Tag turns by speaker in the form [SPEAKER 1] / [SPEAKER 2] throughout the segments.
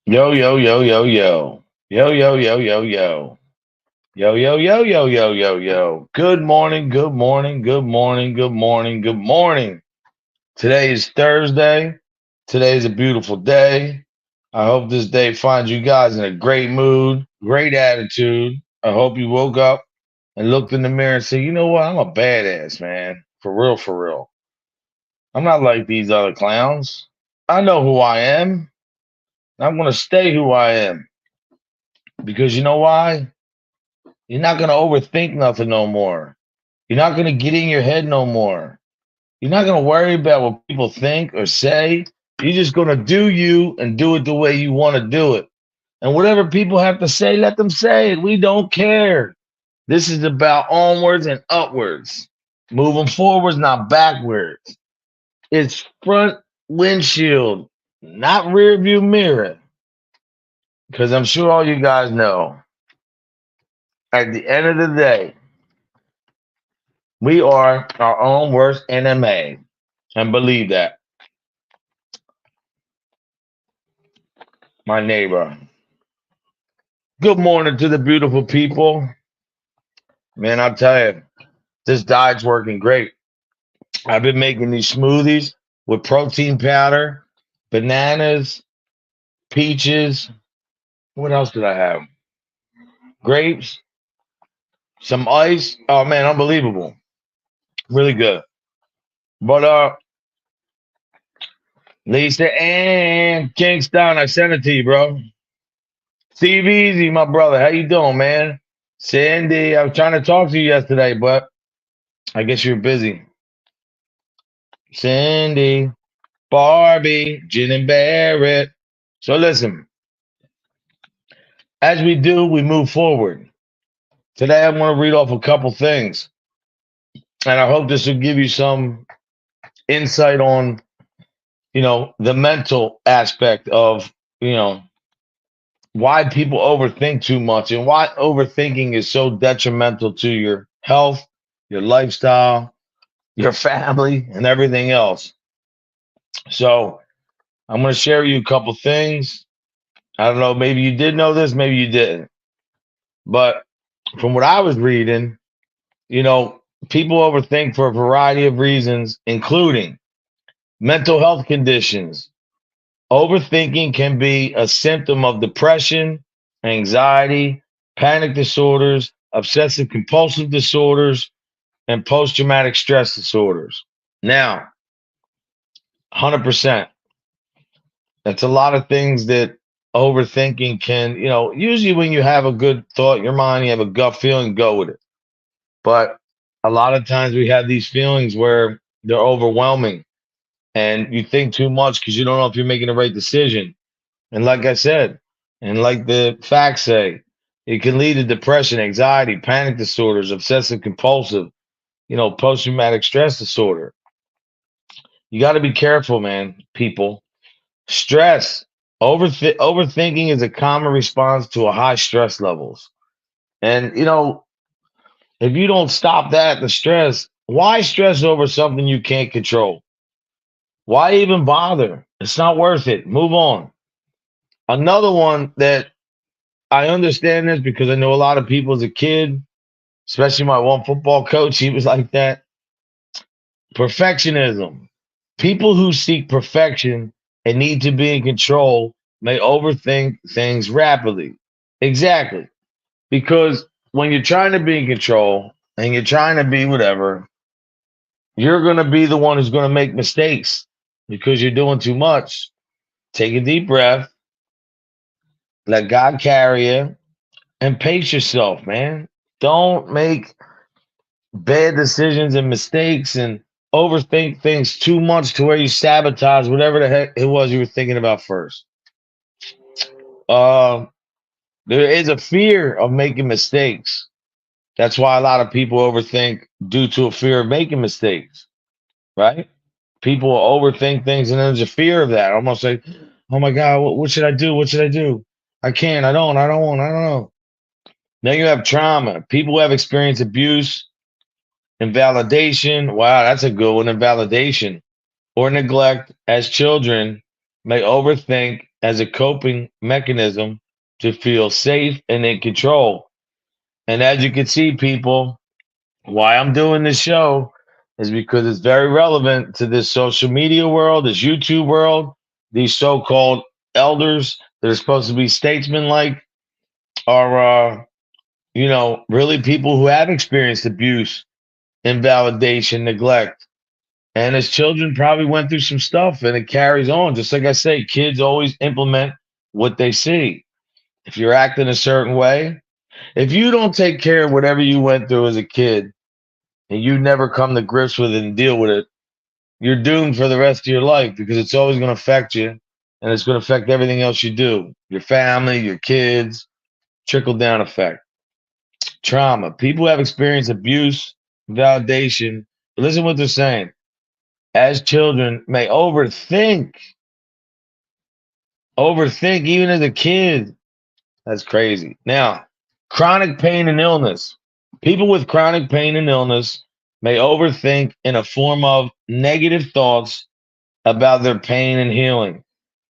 [SPEAKER 1] Yo, yo, yo, yo, yo. Yo, yo, yo, yo, yo. Yo, yo, yo, yo, yo, yo, yo. Good morning, good morning, good morning, good morning, good morning. Today is Thursday. Today is a beautiful day. I hope this day finds you guys in a great mood, great attitude. I hope you woke up and looked in the mirror and said, you know what? I'm a badass, man. For real, for real. I'm not like these other clowns. I know who I am. I'm going to stay who I am. Because you know why? You're not going to overthink nothing no more. You're not going to get in your head no more. You're not going to worry about what people think or say. You're just going to do you and do it the way you want to do it. And whatever people have to say, let them say it. We don't care. This is about onwards and upwards. Moving forwards, not backwards. It's front windshield, not rear view mirror. Because I'm sure all you guys know, at the end of the day, we are our own worst enemy. And believe that. My neighbor. Good morning to the beautiful people. Man, I'll tell you, this diet's working great. I've been making these smoothies with protein powder, bananas, peaches. What else did I have? Grapes, some ice. Oh man, unbelievable. Really good. But Lisa and Kingston, I sent it to you, bro. Steve Easy, my brother. How you doing, man? Sandy, I was trying to talk to you yesterday, but I guess you're busy. Cindy, Barbie, Jen and Barrett. So listen, as we do, we move forward. Today, I want to read off a couple things, and I hope this will give you some insight on, the mental aspect of, why people overthink too much and why overthinking is so detrimental to your health, your lifestyle, your family, and everything else. So I'm going to share with you a couple things. I don't know, maybe you did know this, maybe you didn't. But from what I was reading, you know, people overthink for a variety of reasons, including mental health conditions. Overthinking can be a symptom of depression, anxiety, panic disorders, obsessive compulsive disorders, and post traumatic stress disorders. Now, 100%. That's a lot of things that overthinking can, usually when you have a good thought in your mind, you have a gut feeling, go with it. But a lot of times we have these feelings where they're overwhelming and you think too much because you don't know if you're making the right decision. And like I said, and like the facts say, it can lead to depression, anxiety, panic disorders, obsessive compulsive, post traumatic stress disorder. You got to be careful, man, people. Stress, overthinking is a common response to a high stress levels. And, if you don't stop that, the stress, why stress over something you can't control? Why even bother? It's not worth it. Move on. Another one that I understand this because I know a lot of people as a kid, especially my one football coach, he was like that. Perfectionism. People who seek perfection and need to be in control may overthink things rapidly. Exactly. Because when you're trying to be in control and you're trying to be whatever, you're going to be the one who's going to make mistakes because you're doing too much. Take a deep breath, let God carry you, and pace yourself, man. Don't make bad decisions and mistakes and overthink things too much to where you sabotage whatever the heck it was you were thinking about first. Uh, there is a fear of making mistakes. That's why a lot of people overthink due to a fear of making mistakes, right? People overthink things and there's a fear of that. Almost like, oh my God, what should I do? What should I do? I can't, I don't want, I don't know. Then you have trauma. People who have experienced abuse, invalidation. Wow, that's a good one. Invalidation or neglect as children may overthink as a coping mechanism to feel safe and in control. And as you can see, people, why I'm doing this show is because it's very relevant to this social media world, this YouTube world, these so called elders that are supposed to be statesmen like are, really people who have experienced abuse, invalidation, neglect. And as children probably went through some stuff and it carries on. Just like I say, kids always implement what they see. If you're acting a certain way, if you don't take care of whatever you went through as a kid and you never come to grips with it and deal with it, you're doomed for the rest of your life because it's always going to affect you and it's going to affect everything else you do, your family, your kids, trickle down effect. Trauma. People have experienced abuse, validation. Listen what they're saying. As children may overthink even as a kid. That's crazy. Now, chronic pain and illness. People with chronic pain and illness may overthink in a form of negative thoughts about their pain and healing.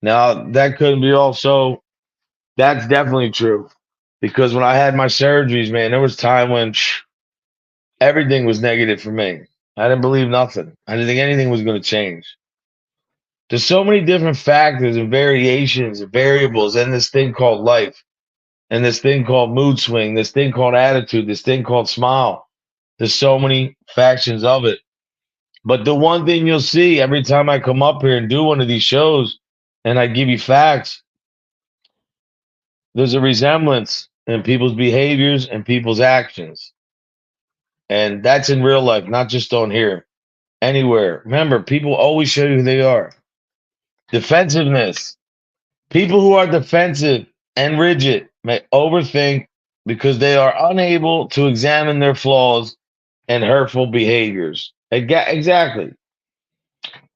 [SPEAKER 1] Now, that could be also, that's definitely true. Because when I had my surgeries, man, there was time when everything was negative for me. I didn't believe nothing. I didn't think anything was going to change. There's so many different factors and variations and variables in this thing called life, and this thing called mood swing, this thing called attitude, this thing called smile. There's so many factions of it. But the one thing you'll see every time I come up here and do one of these shows and I give you facts, there's a resemblance in people's behaviors and people's actions. And that's in real life, not just on here, anywhere. Remember, people always show you who they are. Defensiveness. People who are defensive and rigid may overthink because they are unable to examine their flaws and hurtful behaviors. Exactly.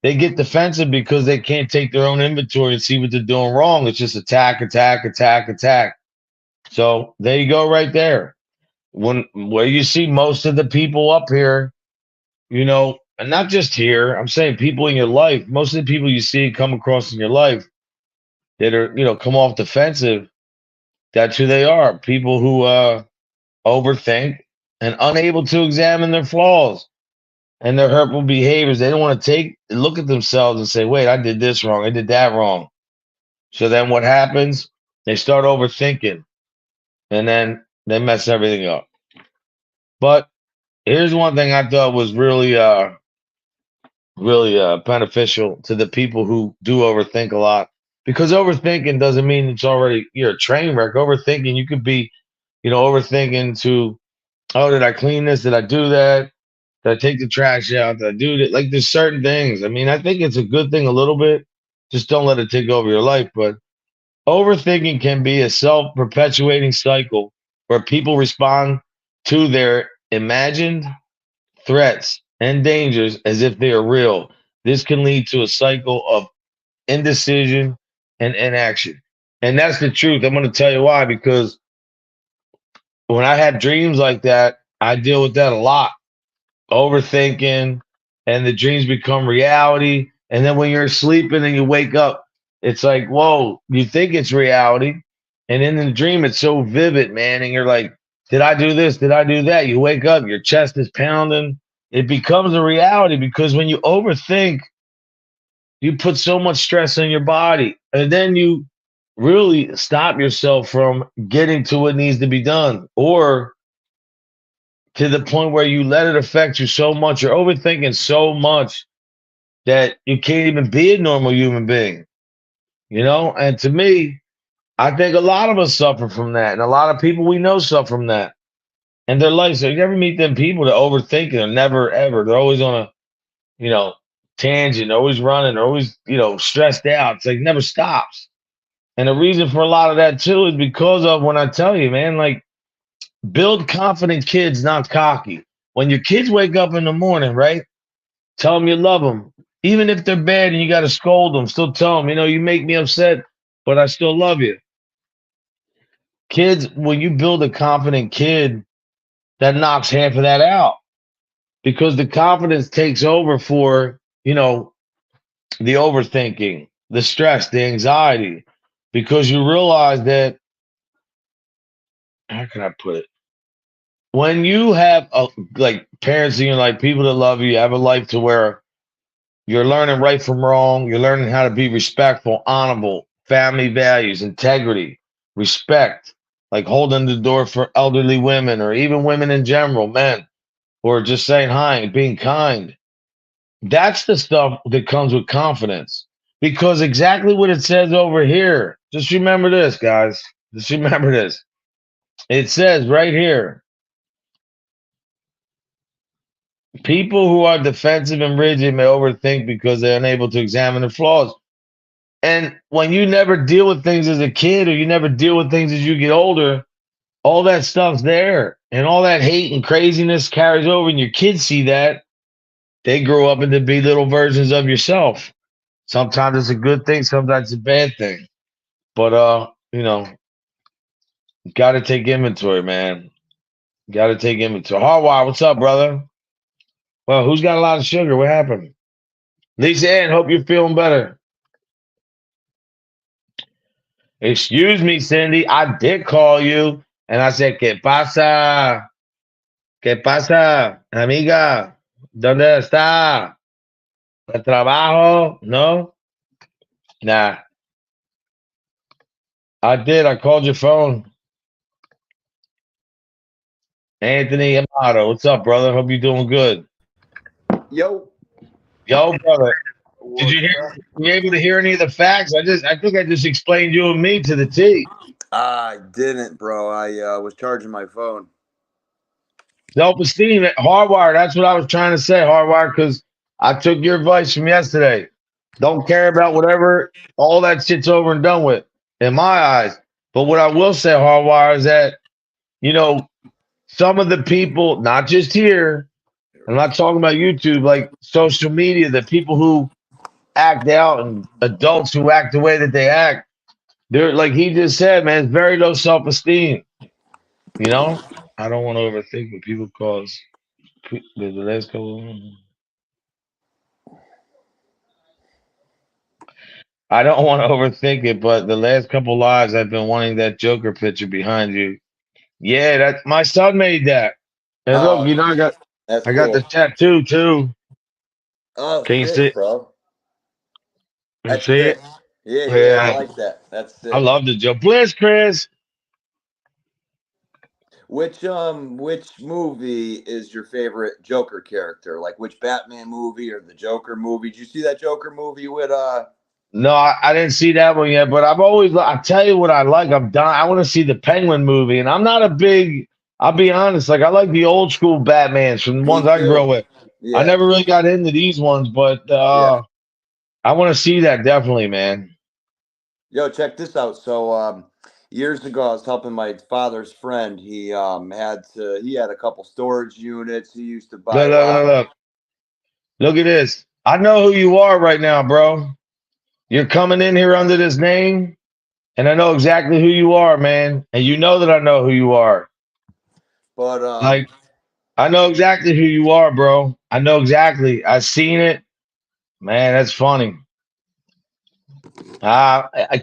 [SPEAKER 1] They get defensive because they can't take their own inventory and see what they're doing wrong. It's just attack, attack, attack, attack. So there you go, right there. Where you see most of the people up here, and not just here. I'm saying people in your life. Most of the people you see come across in your life that are, come off defensive. That's who they are. People who overthink and unable to examine their flaws and their hurtful behaviors. They don't want to look at themselves and say, "Wait, I did this wrong. I did that wrong." So then what happens? They start overthinking, and then they mess everything up. But here's one thing I thought was really beneficial to the people who do overthink a lot. Because overthinking doesn't mean it's already you're a train wreck. Overthinking, you could be, overthinking to, oh, did I clean this? Did I do that? Did I take the trash out? Did I do that? Like there's certain things. I mean, I think it's a good thing a little bit. Just don't let it take over your life. But overthinking can be a self-perpetuating cycle where people respond to their imagined threats and dangers as if they are real. This can lead to a cycle of indecision and inaction. And that's the truth. I'm going to tell you why, because when I have dreams like that, I deal with that a lot. Overthinking, and the dreams become reality. And then when you're sleeping and you wake up, it's like, whoa, you think it's reality. And in the dream, it's so vivid, man. And you're like, did I do this? Did I do that? You wake up, your chest is pounding. It becomes a reality because when you overthink, you put so much stress on your body. And then you really stop yourself from getting to what needs to be done, or to the point where you let it affect you so much. You're overthinking so much that you can't even be a normal human being, And to me, I think a lot of us suffer from that. And a lot of people we know suffer from that. And their life. So you never meet them people that overthink and never ever. They're always on a, you know, tangent, always running, always, stressed out. It's like never stops. And the reason for a lot of that too is because of when I tell you, man, like build confident kids, not cocky. When your kids wake up in the morning, right? Tell them you love them. Even if they're bad and you got to scold them, still tell them, you make me upset, but I still love you. Kids, when you build a confident kid, that knocks half of that out because the confidence takes over for, the overthinking, the stress, the anxiety, because you realize that, how can I put it? When you have like parents in your life, people that love you, have a life to where you're learning right from wrong. You're learning how to be respectful, honorable, family values, integrity, respect, like holding the door for elderly women or even women in general, men, or just saying hi, being kind. That's the stuff that comes with confidence. Because exactly what it says over here, just remember this, guys. Just remember this. It says right here, people who are defensive and rigid may overthink because they're unable to examine their flaws. And when you never deal with things as a kid or you never deal with things as you get older, all that stuff's there. And all that hate and craziness carries over, and your kids see that. They grow up into be little versions of yourself. Sometimes it's a good thing, sometimes it's a bad thing. But gotta take inventory, man. Gotta take inventory. Hardwire, what's up, brother? Well, who's got a lot of sugar? What happened? Lisa Ann, hope you're feeling better. Excuse me, Cindy. I did call you and I said, ¿Qué pasa? ¿Qué pasa, amiga? ¿Dónde está? ¿El trabajo? No? Nah. I did. I called your phone. Anthony Amato, what's up, brother? Hope you're doing good.
[SPEAKER 2] Yo.
[SPEAKER 1] Yo, brother. Did
[SPEAKER 2] What's
[SPEAKER 1] you hear?
[SPEAKER 2] up?
[SPEAKER 1] Were you able to hear any of the facts? I think I just explained you and me to the T.
[SPEAKER 2] I didn't, bro. I was charging my phone.
[SPEAKER 1] Self-esteem, hardwire. That's what I was trying to say, hardwire, because I took your advice from yesterday. Don't care about whatever, all that shit's over and done with, in my eyes. But what I will say, hardwire, is that, some of the people, not just here, I'm not talking about YouTube, like social media, the people who act out and adults who act the way that they act, they're like he just said, man, it's very low self-esteem. You know, I don't want to overthink what people cause the last couple. I don't want to overthink it, but the last couple lives I've been wanting that Joker picture behind you. Yeah, that my son made that. And look,
[SPEAKER 2] Oh, that's
[SPEAKER 1] I got the
[SPEAKER 2] cool.
[SPEAKER 1] tattoo too.
[SPEAKER 2] Oh,
[SPEAKER 1] Can you
[SPEAKER 2] sick,
[SPEAKER 1] see?
[SPEAKER 2] bro.
[SPEAKER 1] Can you
[SPEAKER 2] That's
[SPEAKER 1] see
[SPEAKER 2] sick.
[SPEAKER 1] it?
[SPEAKER 2] Yeah, yeah, I
[SPEAKER 1] Yeah,
[SPEAKER 2] like that. That's
[SPEAKER 1] I
[SPEAKER 2] sick.
[SPEAKER 1] love the Joe. Bliss, Chris.
[SPEAKER 2] Which movie is your favorite Joker character? Like which Batman movie or the Joker movie? Did you see that Joker movie with
[SPEAKER 1] No, I didn't see that one yet, but I've always, I tell you what I like. I'm done. I want to see the Penguin movie, and I'm not a big, I'll be honest, like I like the old school Batmans from the
[SPEAKER 2] Me
[SPEAKER 1] ones I grew up
[SPEAKER 2] too.
[SPEAKER 1] with. I
[SPEAKER 2] Yeah.
[SPEAKER 1] never really got into these ones, but
[SPEAKER 2] Yeah.
[SPEAKER 1] I want to see that definitely, man.
[SPEAKER 2] Yo, check this out. So, years ago, I was helping my father's friend. He had a couple storage units. He used to buy
[SPEAKER 1] Look,
[SPEAKER 2] a
[SPEAKER 1] look,
[SPEAKER 2] lot.
[SPEAKER 1] look, look. Look at this. I know who you are right now, bro. You're coming in here under this name, and I know exactly who you are, man. And you know that I know who you are.
[SPEAKER 2] But
[SPEAKER 1] Like, I know exactly who you are, bro. I know exactly. I seen it. Man, that's funny.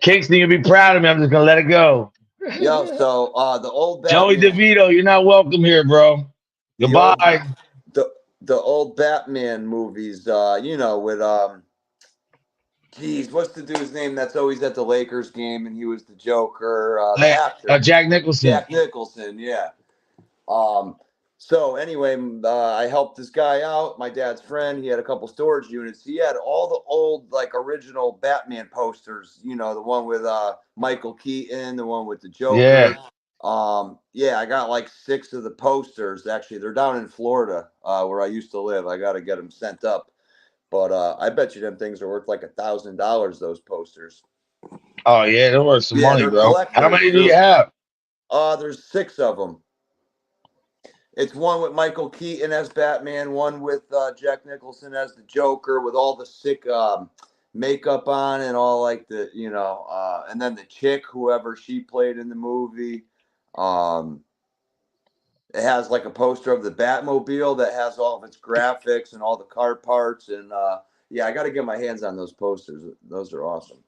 [SPEAKER 1] Kingston, you'll be proud of me. I'm just gonna let it go.
[SPEAKER 2] yo, so the old
[SPEAKER 1] Joey
[SPEAKER 2] Batman,
[SPEAKER 1] DeVito, you're not welcome here, bro.
[SPEAKER 2] the old
[SPEAKER 1] Goodbye.
[SPEAKER 2] the old Batman movies, with geez, what's the dude's name that's always at the Lakers game and he was the Joker, the
[SPEAKER 1] Hey,
[SPEAKER 2] actor,
[SPEAKER 1] Jack Nicholson.
[SPEAKER 2] Jack Nicholson, yeah. Um, so anyway, I helped this guy out. My dad's friend. He had a couple storage units. He had all the old, like original Batman posters. You know, the one with Michael Keaton, the one with the
[SPEAKER 1] Yeah.
[SPEAKER 2] Joker. Yeah, I got like 6 of the posters. Actually, they're down in Florida, where I used to live. I got to get them sent up. But I bet you them things are worth like $1,000. Those posters.
[SPEAKER 1] Oh yeah, there was some
[SPEAKER 2] Yeah,
[SPEAKER 1] money,
[SPEAKER 2] they're
[SPEAKER 1] bro. How
[SPEAKER 2] collectors.
[SPEAKER 1] many do you have?
[SPEAKER 2] There's 6 of them. It's one with Michael Keaton as Batman, one with Jack Nicholson as the Joker, with all the sick makeup on and all like and then the chick, whoever she played in the movie. Um, it has like a poster of the Batmobile that has all of its graphics and all the car parts, and yeah, I got to get my hands on those posters. Those are awesome.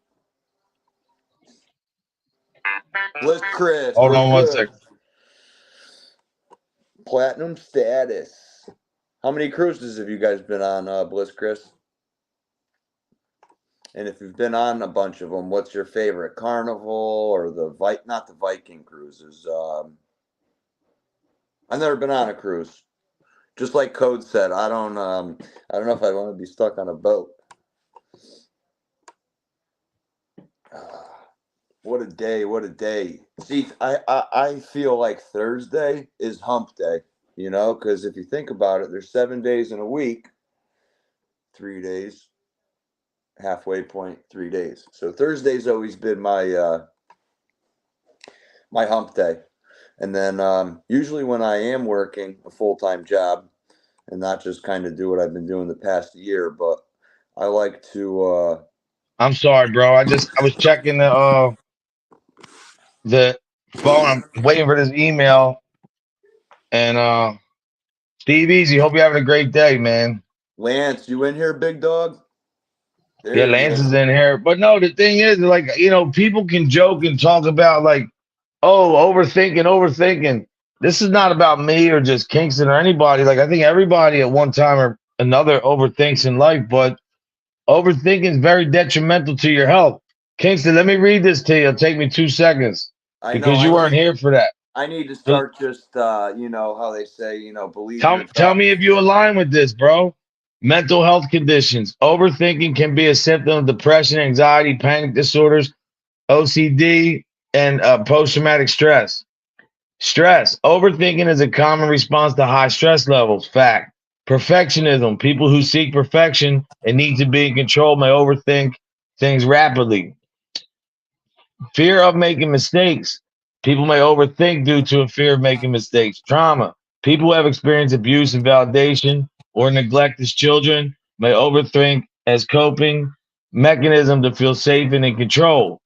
[SPEAKER 2] Bliss Chris,
[SPEAKER 1] Hold
[SPEAKER 2] what's
[SPEAKER 1] on one
[SPEAKER 2] good?
[SPEAKER 1] second.
[SPEAKER 2] Platinum status. How many cruises have you guys been on, Bliss Chris? And if you've been on a bunch of them, what's your favorite? Carnival or not the Viking cruises? I've never been on a cruise. Just like Code said, I don't know if I want to be stuck on a boat. What a day! What a day! See, I feel like Thursday is Hump Day. Because if you think about it, there's 7 days in a week, 3 days, halfway point, 3 days. So Thursday's always been my Hump Day. And then usually when I am working a full-time job and not just kind of do what I've been doing the past year, but I like to
[SPEAKER 1] I'm sorry, bro. I was checking the phone. I'm waiting for this email. And Steve Easy, hope you're having a great day, man.
[SPEAKER 2] Lance, you in here, big dog?
[SPEAKER 1] Yeah,
[SPEAKER 2] There he
[SPEAKER 1] Lance
[SPEAKER 2] is.
[SPEAKER 1] is in here. But no, the thing is, like, people can joke and talk about like, oh, overthinking, overthinking. This is not about me or just Kingston or anybody. Like, I think everybody at one time or another overthinks in life, but overthinking is very detrimental to your health. Kingston, let me read this to you. It'll take me 2 seconds
[SPEAKER 2] I know
[SPEAKER 1] because you weren't here for that.
[SPEAKER 2] I need to
[SPEAKER 1] So
[SPEAKER 2] start just how they say, believe your
[SPEAKER 1] tell
[SPEAKER 2] thoughts.
[SPEAKER 1] me if you align with this, bro. Mental health conditions. Overthinking can be a symptom of depression, anxiety, panic disorders, OCD, and post traumatic stress. Stress. Overthinking is a common response to high stress levels. Fact. Perfectionism. People who seek perfection and need to be in control may overthink things rapidly. Fear of making mistakes. People may overthink due to a fear of making mistakes. Trauma. People who have experienced abuse and validation or neglect as children may overthink as coping mechanism to feel safe and in control.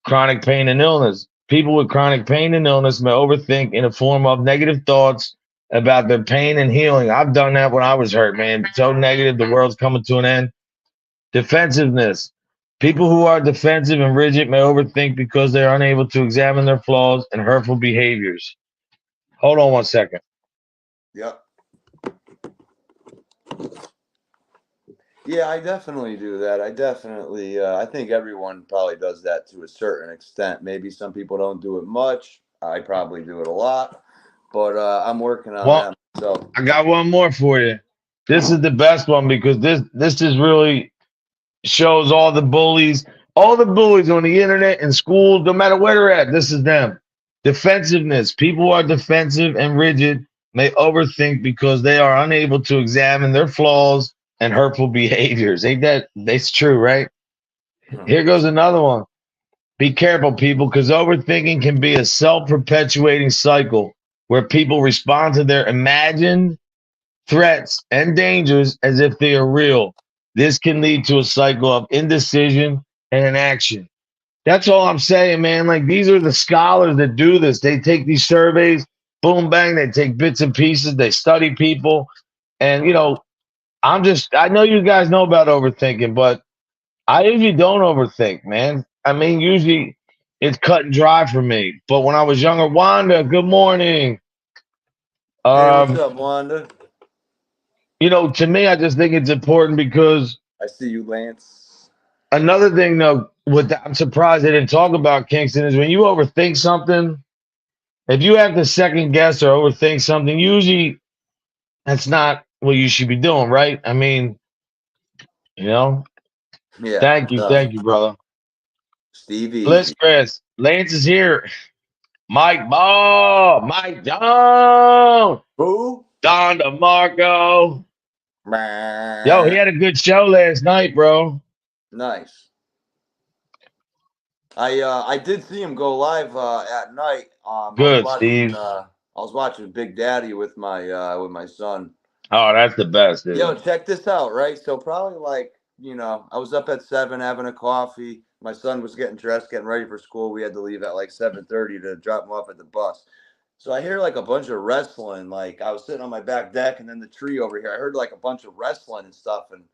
[SPEAKER 1] Chronic pain and illness. People with chronic pain and illness may overthink in the form of negative thoughts about their pain and healing. I've done that when I was hurt, man. So negative, the world's coming to an end. Defensiveness. People who are defensive and rigid may overthink because they are unable to examine their flaws and hurtful behaviors. Hold on one second.
[SPEAKER 2] Yep. Yeah, I definitely do that. I think everyone probably does that to a certain extent. Maybe some people don't do it much. I probably do it a lot, but I'm working on
[SPEAKER 1] Well,
[SPEAKER 2] that myself.
[SPEAKER 1] I got one more for you. This is the best one because this is really shows all the bullies on the internet and schools, no matter where they're at. This is them. Defensiveness. People who are defensive and rigid may overthink because they are unable to examine their flaws and hurtful behaviors. Ain't that's true, right? Here goes another one. Be careful, people, because overthinking can be a self-perpetuating cycle where people respond to their imagined threats and dangers as if they are real. This can lead to a cycle of indecision and inaction. That's all I'm saying, man. Like, these are the scholars that do this. They take these surveys, boom, bang, they take bits and pieces, they study people. And, I know you guys know about overthinking, but I usually don't overthink, man. I mean, usually it's cut and dry for me. But when I was younger, Wanda, good morning.
[SPEAKER 2] Hey, what's
[SPEAKER 1] Um,
[SPEAKER 2] up, Wanda?
[SPEAKER 1] to me, I just think it's important because
[SPEAKER 2] I see you, Lance.
[SPEAKER 1] another thing, though, I'm surprised they didn't talk about, Kingston, is when you overthink something, if you have to second guess or overthink something, usually that's not what you should be doing, right? I mean, you know,
[SPEAKER 2] Yeah, no,
[SPEAKER 1] thank you, brother.
[SPEAKER 2] Steve
[SPEAKER 1] Blitz
[SPEAKER 2] Easy.
[SPEAKER 1] Chris, Lance is here. Mike Ball, Mike John,
[SPEAKER 2] Who?
[SPEAKER 1] Don DeMarco. Yo, he
[SPEAKER 2] Nice.
[SPEAKER 1] had a good show last night, bro.
[SPEAKER 2] I did see him go live at night.
[SPEAKER 1] Good, Steve.
[SPEAKER 2] I was watching Big Daddy with my son.
[SPEAKER 1] Oh, that's the best,
[SPEAKER 2] Yo,
[SPEAKER 1] dude.
[SPEAKER 2] check this out, right? So probably like, I was up at 7 having a coffee. My son was getting dressed, getting ready for school. We had to leave at like 7:30 to drop him off at the bus. So I hear like a bunch of wrestling. Like I was sitting on my back deck and then the tree over here. I heard like a bunch of wrestling and stuff, and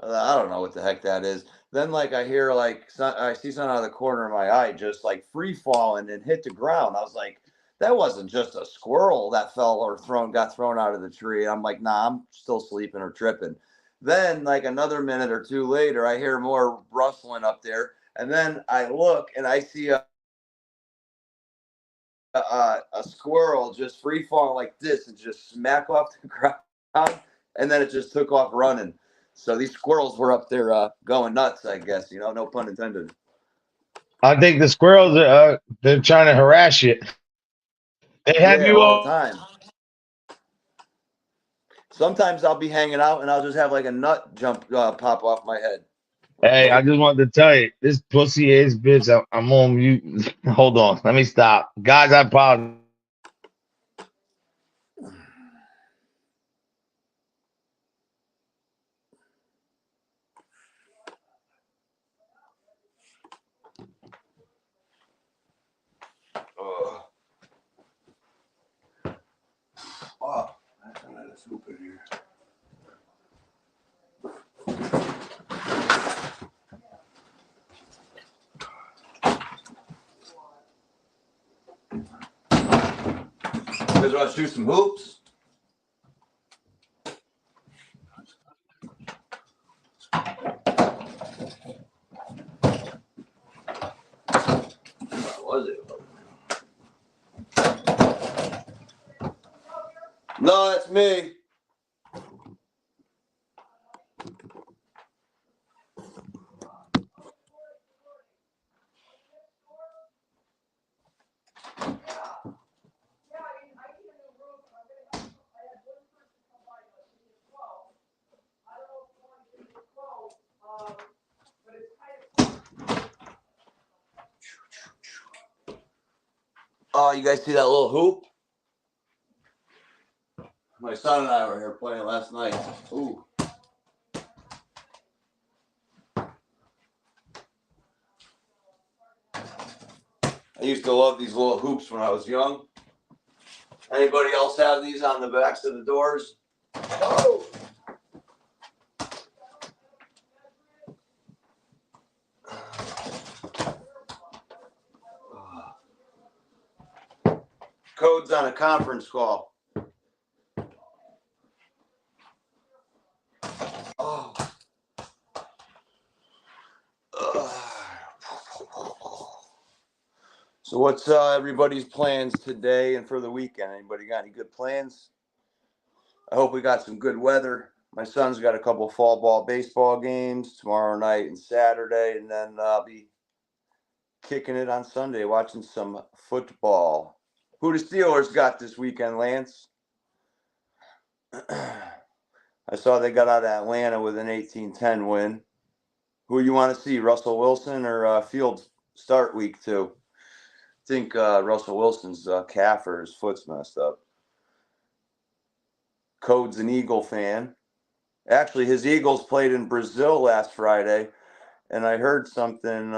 [SPEAKER 2] I don't know what the heck that is. Then like I hear like I see something out of the corner of my eye just like free falling and hit the ground. I was like, that wasn't just a squirrel that fell or got thrown out of the tree. I'm like, nah, I'm still sleeping or tripping. Then like another minute or two later, I hear more rustling up there, and then I look and I see a squirrel just free falling like this and just smack off the ground, and then it just took off running. So these squirrels were up there going nuts, I guess. No pun intended.
[SPEAKER 1] I think the squirrels, they're trying to harass you. They have
[SPEAKER 2] Yeah,
[SPEAKER 1] you
[SPEAKER 2] all the
[SPEAKER 1] all.
[SPEAKER 2] time. Sometimes I'll be hanging out and I'll just have like a nut pop off my head. Like,
[SPEAKER 1] Hey, I
[SPEAKER 2] nope.
[SPEAKER 1] just wanted to tell you, this pussy ass bitch, I'm on mute. Hold on. Let me stop. Guys, I apologize.
[SPEAKER 2] Ugh. Oh, that's another soup in here. You guys want to shoot some hoops? What was it? No, that's me. Oh, you guys see that little hoop? My son and I were here playing last night. Ooh. I used to love these little hoops when I was young. Anybody else have these on the backs of the doors? Oh. Code's on a conference call. Oh. So what's everybody's plans today and for the weekend? Anybody got any good plans? I hope we got some good weather. My son's got a couple fall ball baseball games tomorrow night and Saturday, and then I'll be kicking it on Sunday watching some football. Who the Steelers got this weekend, Lance? I saw they got out of Atlanta with an 18-10 win. Who you want to see, Russell Wilson or Fields start week 2? I think Russell Wilson's calf or his foot's messed up. Code's an Eagle fan. Actually, his Eagles played in Brazil last Friday, and I heard something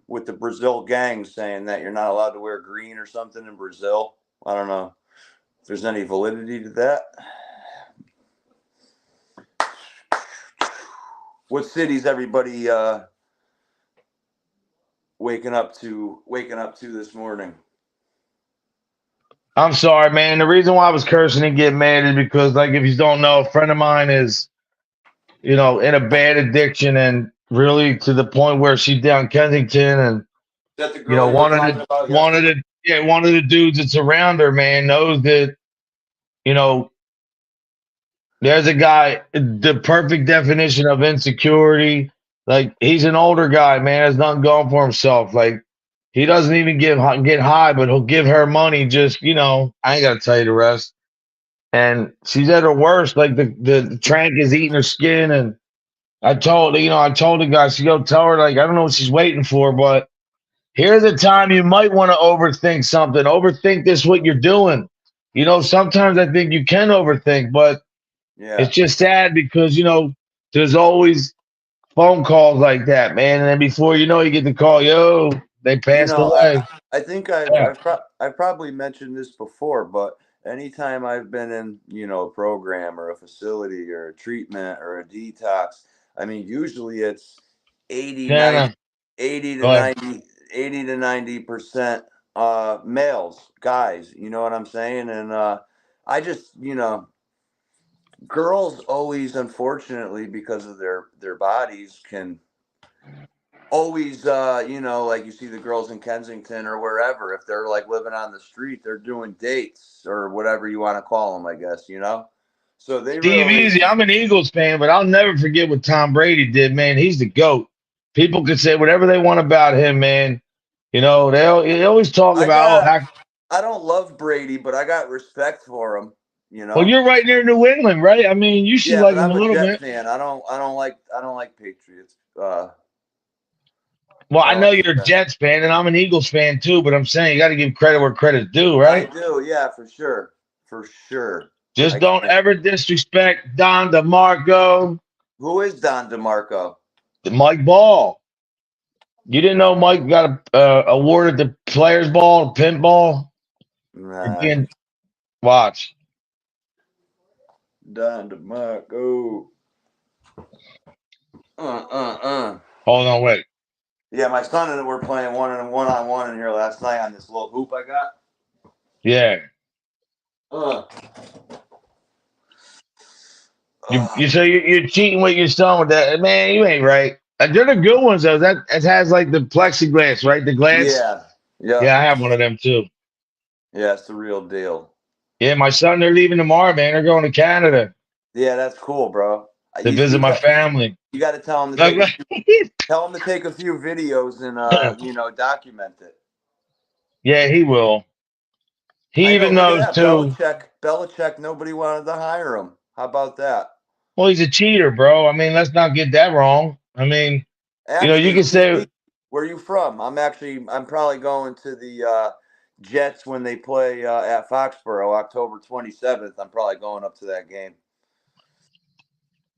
[SPEAKER 2] with the Brazil gang saying that you're not allowed to wear green or something in Brazil. I don't know if there's any validity to that. What city's everybody waking up to this morning?
[SPEAKER 1] I'm sorry, man. The reason why I was cursing and getting mad is because, like, if you don't know, a friend of mine is, in a bad addiction and really to the point where she's down Kensington and,
[SPEAKER 2] Is that the girl
[SPEAKER 1] one of the dudes that's around her, man, knows that, there's a guy, the perfect definition of insecurity. Like, he's an older guy, man, has nothing going for himself. Like, he doesn't even get high, but he'll give her money. Just, I ain't got to tell you the rest. And she's at her worst. Like, the trank is eating her skin. And I told the guy, so go tell her, like, I don't know what she's waiting for, but here's a time you might want to overthink something. Overthink this, what you're doing. Sometimes I think you can overthink, but it's just sad because, there's always phone calls like that, man. And then before you know, you get the call, yo, they passed away.
[SPEAKER 2] I think I've probably mentioned this before, but anytime I've been in, a program or a facility or a treatment or a detox, I mean, usually it's 80 to 90% males, guys, you know what I'm saying? And I just, girls always, unfortunately, because of their bodies, can always, like you see the girls in Kensington or wherever, if they're like living on the street, they're doing dates or whatever you want to call them, I guess, So they
[SPEAKER 1] Steve
[SPEAKER 2] really,
[SPEAKER 1] Easy, I'm an Eagles fan, but I'll never forget what Tom Brady did, man. He's the GOAT. People can say whatever they want about him, man. They always talk about,
[SPEAKER 2] I don't love Brady, but I got respect for him.
[SPEAKER 1] Well, you're right near New England, right? I mean, you should like him a little bit.
[SPEAKER 2] Fan. I don't like Patriots.
[SPEAKER 1] Well, I know you're a Jets fan, and I'm an Eagles fan too. But I'm saying you got to give credit where credit's due, right?
[SPEAKER 2] I do, yeah, for sure.
[SPEAKER 1] Just don't ever disrespect Don DeMarco.
[SPEAKER 2] Who is Don DeMarco?
[SPEAKER 1] Mike Ball. You didn't know Mike got awarded the Players Ball, pinball?
[SPEAKER 2] Nah.
[SPEAKER 1] Again, watch.
[SPEAKER 2] Don DeMarco.
[SPEAKER 1] Hold on, wait.
[SPEAKER 2] Yeah, my son and I were playing one-on-one in here last night on this little hoop I got.
[SPEAKER 1] Yeah. You're cheating with your son with that, man. You ain't right. They're the good ones though. It has like the plexiglass, right? The glass.
[SPEAKER 2] Yeah.
[SPEAKER 1] I have one of them too.
[SPEAKER 2] Yeah, it's the real deal.
[SPEAKER 1] Yeah, my son, they're leaving tomorrow, man. They're going to Canada.
[SPEAKER 2] Yeah, that's cool, bro.
[SPEAKER 1] To visit my family.
[SPEAKER 2] You got to tell him to take a few videos and document it.
[SPEAKER 1] Yeah, he will. He even knows too.
[SPEAKER 2] Belichick, nobody wanted to hire him. How about that?
[SPEAKER 1] Well, he's a cheater, bro. I mean, let's not get that wrong. I mean,
[SPEAKER 2] actually,
[SPEAKER 1] you can say.
[SPEAKER 2] Where are you from? I'm probably going to the Jets when they play at Foxborough, October 27th. I'm probably going up to that game.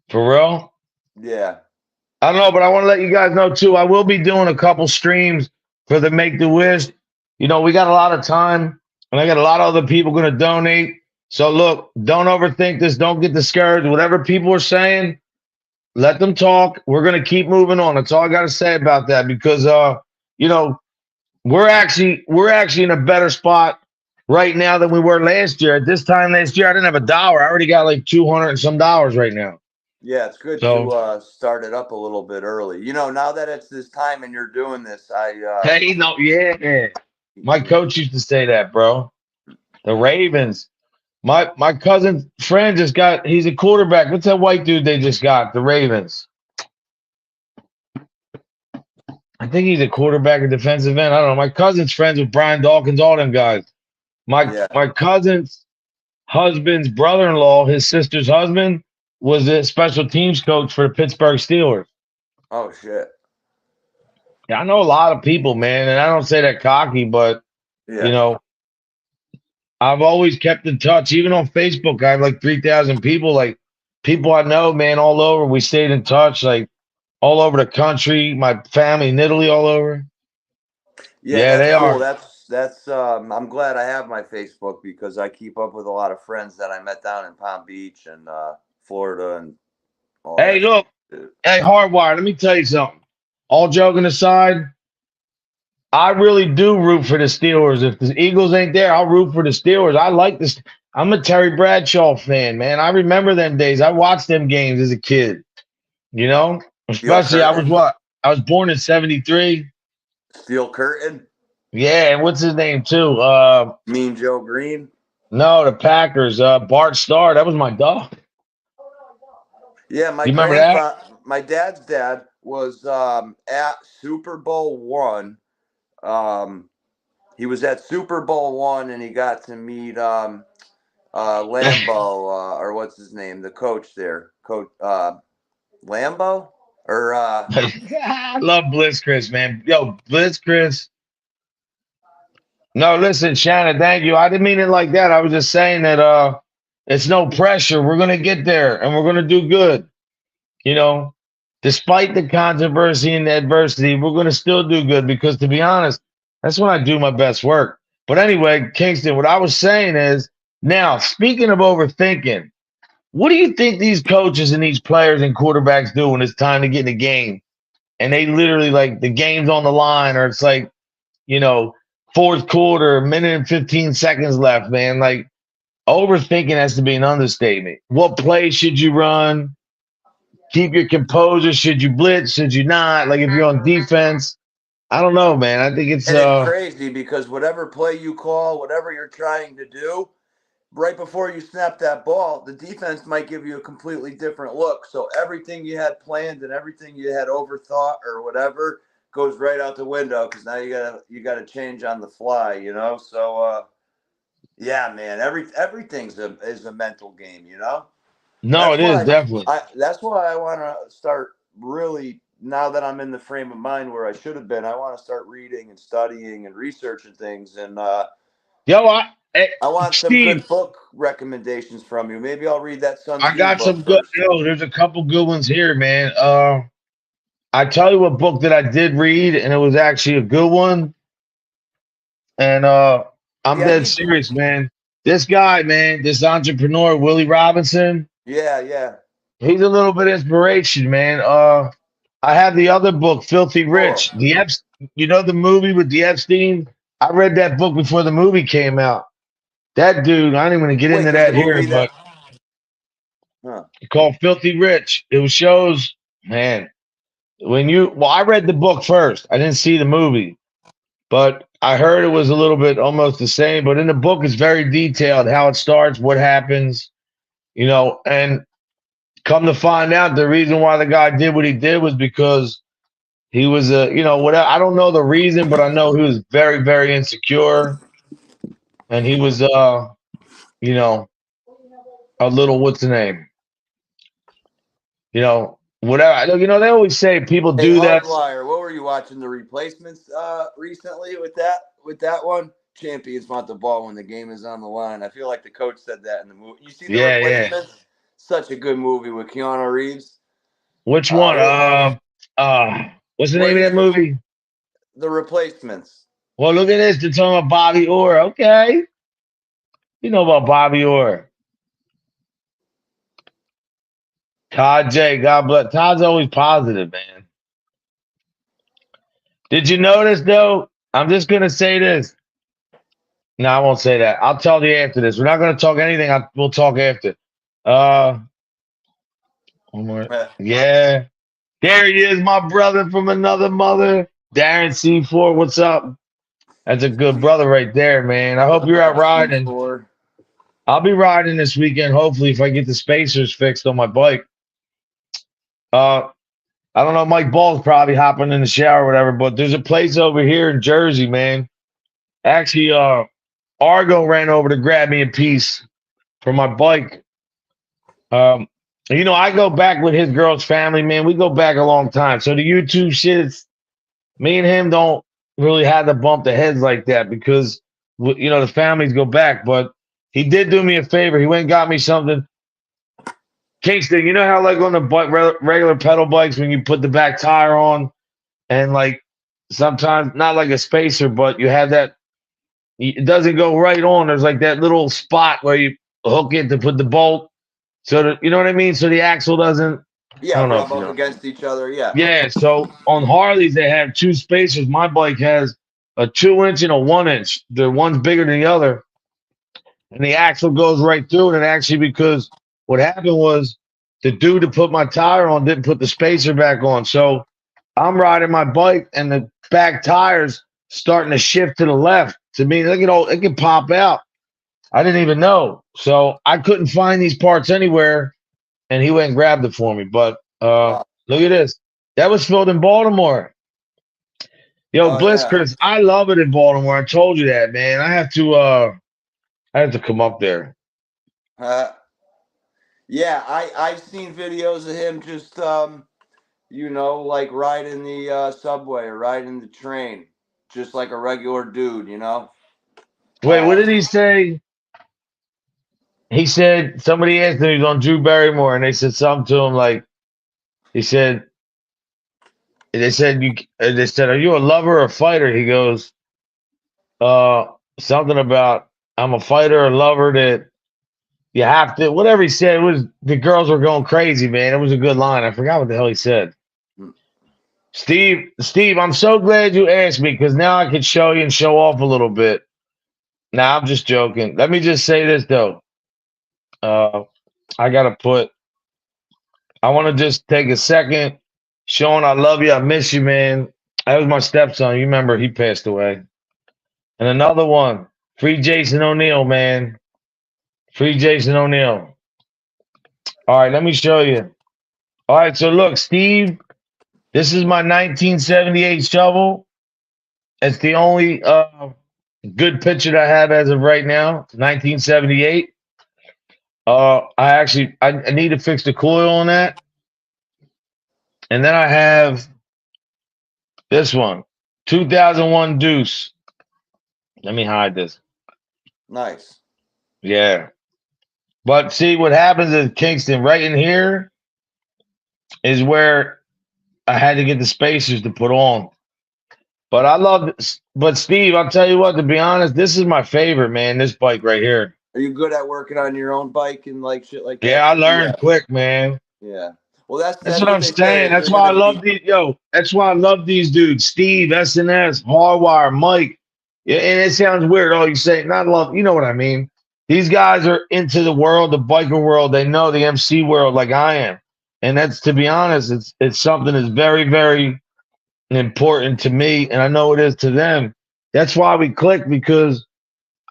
[SPEAKER 1] For real?
[SPEAKER 2] Yeah.
[SPEAKER 1] I don't know, but I want to let you guys know too. I will be doing a couple streams for the Make the Wish. We got a lot of time, and I got a lot of other people going to donate. So look, don't overthink this. Don't get discouraged. Whatever people are saying, let them talk. We're going to keep moving on. That's all I got to say about that because, we're actually in a better spot right now than we were last year. At this time last year, I didn't have $1. I already got like 200 and some dollars right now.
[SPEAKER 2] Yeah, it's good
[SPEAKER 1] So
[SPEAKER 2] to start it up a little bit early. Now that it's this time and you're doing this,
[SPEAKER 1] hey, no, yeah. My coach used to say that, bro. The Ravens. My cousin's friend just got. He's a quarterback. What's that white dude they just got? The Ravens. I think he's a quarterback or defensive end. I don't know. My cousin's friends with Brian Dawkins, all them guys. My
[SPEAKER 2] yeah.
[SPEAKER 1] my cousin's husband's brother-in-law, his sister's husband, was a special teams coach for the Pittsburgh Steelers.
[SPEAKER 2] Oh shit.
[SPEAKER 1] Yeah, I know a lot of people, man, and I don't say that cocky, but you
[SPEAKER 2] Yeah.
[SPEAKER 1] know, I've always kept in touch. Even on Facebook, I have like 3,000 people, like people I know, man, all over. We stayed in touch, like all over the country. My family in Italy, all over.
[SPEAKER 2] Yeah,
[SPEAKER 1] Yeah,
[SPEAKER 2] that's
[SPEAKER 1] they
[SPEAKER 2] cool.
[SPEAKER 1] are.
[SPEAKER 2] That's I'm glad I have my Facebook because I keep up with a lot of friends that I met down in Palm Beach and Florida and all
[SPEAKER 1] Hey,
[SPEAKER 2] that
[SPEAKER 1] look,
[SPEAKER 2] shit.
[SPEAKER 1] hey, Hardwire, let me tell you something. All joking aside, I really do root for the Steelers. If the Eagles ain't there, I'll root for the Steelers. I like this. I'm a Terry Bradshaw fan, man. I remember them days. I watched them games as a kid, you know?
[SPEAKER 2] Steel
[SPEAKER 1] Especially I was
[SPEAKER 2] Curtain?
[SPEAKER 1] what? I was born in 73.
[SPEAKER 2] Steel Curtain?
[SPEAKER 1] Yeah, and what's his name too?
[SPEAKER 2] Mean Joe Green?
[SPEAKER 1] No, the Packers. Bart Starr. That was my dog.
[SPEAKER 2] Yeah,
[SPEAKER 1] You remember that?
[SPEAKER 2] my dad's dad was at Super Bowl one. He was at Super Bowl one and he got to meet Lambo or what's his name, the coach there, Coach Lambo or
[SPEAKER 1] I love Bliss Chris, man. Yo, Bliss Chris. No, listen, Shannon, thank you. I didn't mean it like that. I was just saying that it's no pressure. We're gonna get there and we're gonna do good. You know, despite the controversy and the adversity, we're gonna still do good because to be honest, that's when I do my best work. But anyway, Kingston, what I was saying is now speaking of overthinking, what do you think these coaches and these players and quarterbacks do when it's time to get in the game? And they literally like the game's on the line, or it's like, you know, fourth quarter, minute and 15 seconds left, man. Like overthinking has to be an understatement. What play should you run? Keep your composure. Should you blitz? Should you not? Like if you're on defense, I don't know, man. I think it's
[SPEAKER 2] and it's crazy because whatever play you call, whatever you're trying to do, right before you snap that ball, the defense might give you a completely different look. So everything you had planned and everything you had overthought or whatever goes right out the window because now you gotta change on the fly, So yeah, man, everything's is a mental game.
[SPEAKER 1] no,
[SPEAKER 2] That's
[SPEAKER 1] it is
[SPEAKER 2] why
[SPEAKER 1] definitely.
[SPEAKER 2] that's why I want to start really now that I'm in the frame of mind where I should have been. I want to start reading and studying and researching things and
[SPEAKER 1] Yo,
[SPEAKER 2] I want some
[SPEAKER 1] Steve,
[SPEAKER 2] good book recommendations from you. Maybe I'll read that Sun
[SPEAKER 1] I
[SPEAKER 2] Tzu
[SPEAKER 1] got
[SPEAKER 2] book
[SPEAKER 1] some good.
[SPEAKER 2] first.
[SPEAKER 1] Yo, there's a couple good ones here, man. I tell you what book that I did read, and it was actually a good one. And I'm
[SPEAKER 2] Yeah, I
[SPEAKER 1] dead
[SPEAKER 2] need.
[SPEAKER 1] serious, man. This guy, man, this entrepreneur, Willie Robinson,
[SPEAKER 2] Yeah, yeah.
[SPEAKER 1] he's a little bit inspiration, man. I have the other book, Filthy
[SPEAKER 2] Cool.
[SPEAKER 1] Rich. You know the movie with the Epstein? I read that book before the movie came out. That dude, I don't even want to get
[SPEAKER 2] Wait,
[SPEAKER 1] into
[SPEAKER 2] there's a
[SPEAKER 1] that here,
[SPEAKER 2] movie
[SPEAKER 1] but
[SPEAKER 2] that. Huh.
[SPEAKER 1] called Filthy Rich. It shows, man, well, I read the book first. I didn't see the movie, but I heard it was a little bit almost the same. But in the book, it's very detailed how it starts, what happens, and come to find out, the reason why the guy did what he did was because he was whatever. I don't know the reason, but I know he was very, very insecure, and he was you know, a little what's the name, whatever. They always say people
[SPEAKER 2] Hey,
[SPEAKER 1] do that.
[SPEAKER 2] Hardwire, what were you watching? The Replacements recently with that one? Champions want the ball when the game is on the line. I feel like the coach said that in the movie. You see The
[SPEAKER 1] Yeah, yeah.
[SPEAKER 2] Replacements? Such a good movie with Keanu Reeves.
[SPEAKER 1] Which
[SPEAKER 2] Uh,
[SPEAKER 1] one?
[SPEAKER 2] where,
[SPEAKER 1] What's the
[SPEAKER 2] where
[SPEAKER 1] name of
[SPEAKER 2] he's
[SPEAKER 1] that movie?
[SPEAKER 2] The Replacements.
[SPEAKER 1] Well, look at this. They're talking about Bobby Orr. Okay, you know about Bobby Orr. Todd J. God bless. Todd's always positive, man. Did you notice though? I'm just gonna say this. No, I won't say that. I'll tell you after this. We're not going to talk anything. We'll talk after. One more. Yeah. There he is, my brother from another mother. Darren C4, what's up? That's a good brother right there, man. I hope you're out riding.
[SPEAKER 2] C4.
[SPEAKER 1] I'll be riding this weekend, hopefully, if I get the spacers fixed on my bike. I don't know, Mike Ball's probably hopping in the shower or whatever, but there's a place over here in Jersey, man. Actually, Argo ran over to grab me a piece for my bike. I go back with his girl's family, man. We go back a long time. So the YouTube shit, me and him don't really have to bump the heads like that because, the families go back. But he did do me a favor. He went and got me something. Kingston, you know how like on the regular pedal bikes when you put the back tire on and like sometimes not like a spacer, but you have that, it doesn't go right on. There's like that little spot where you hook it to put the bolt. So that, you know what I mean? So the axle doesn't
[SPEAKER 2] rub up against each other. Yeah.
[SPEAKER 1] Yeah. So on Harleys, they have two spacers. My bike has a 2-inch and a 1-inch. The one's bigger than the other. And the axle goes right through it. And actually, because what happened was the dude that put my tire on didn't put the spacer back on. So I'm riding my bike and the back tire's starting to shift to the left. To me, it can pop out. I didn't even know. So I couldn't find these parts anywhere. And he went and grabbed it for me. But look at this. That was filmed in Baltimore. Yo, Bliss, yeah. Chris, I love it in Baltimore. I told you that, man. I have to come up there.
[SPEAKER 2] Yeah, I've seen videos of him just like riding the subway or riding the train, just like a regular dude,
[SPEAKER 1] Wait, what did he say? He said somebody asked him he's on Drew Barrymore, and they said something to him like, they said, "Are you a lover or a fighter?" He goes, something about I'm a fighter or lover that you have to. Whatever he said, it was the girls were going crazy, man. It was a good line. I forgot what the hell he said. Steve, I'm so glad you asked me because now I can show you and show off a little bit. Nah, I'm just joking. Let me just say this though. I want to just take a second. Sean, I love you. I miss you, man. That was my stepson. You remember he passed away. And another one, free Jason O'Neill, man. Free Jason O'Neill. All right, let me show you. All right, so look, Steve, this is my 1978 shovel. It's the only good picture that I have as of right now, 1978. I need to fix the coil on that. And then I have this one, 2001 Deuce. Let me hide this.
[SPEAKER 2] Nice.
[SPEAKER 1] Yeah. But see, what happens is Kingston, right in here is where I had to get the spacers to put on. But I love this. But Steve, I'll tell you what, to be honest, this is my favorite, man, this bike right here.
[SPEAKER 2] Are you good at working on your own bike and like shit like that?
[SPEAKER 1] Yeah, I learned quick, man.
[SPEAKER 2] Yeah. Well, that's
[SPEAKER 1] what I'm saying. That's why I love these. That's why I love these dudes. Steve, SNS, Hardwire, Mike. Yeah, and it sounds weird. Oh, you say not love. You know what I mean? These guys are into the world, the biker world. They know the MC world like I am, and that's, to be honest, it's something that's very, very important to me, and I know it is to them. That's why we click, because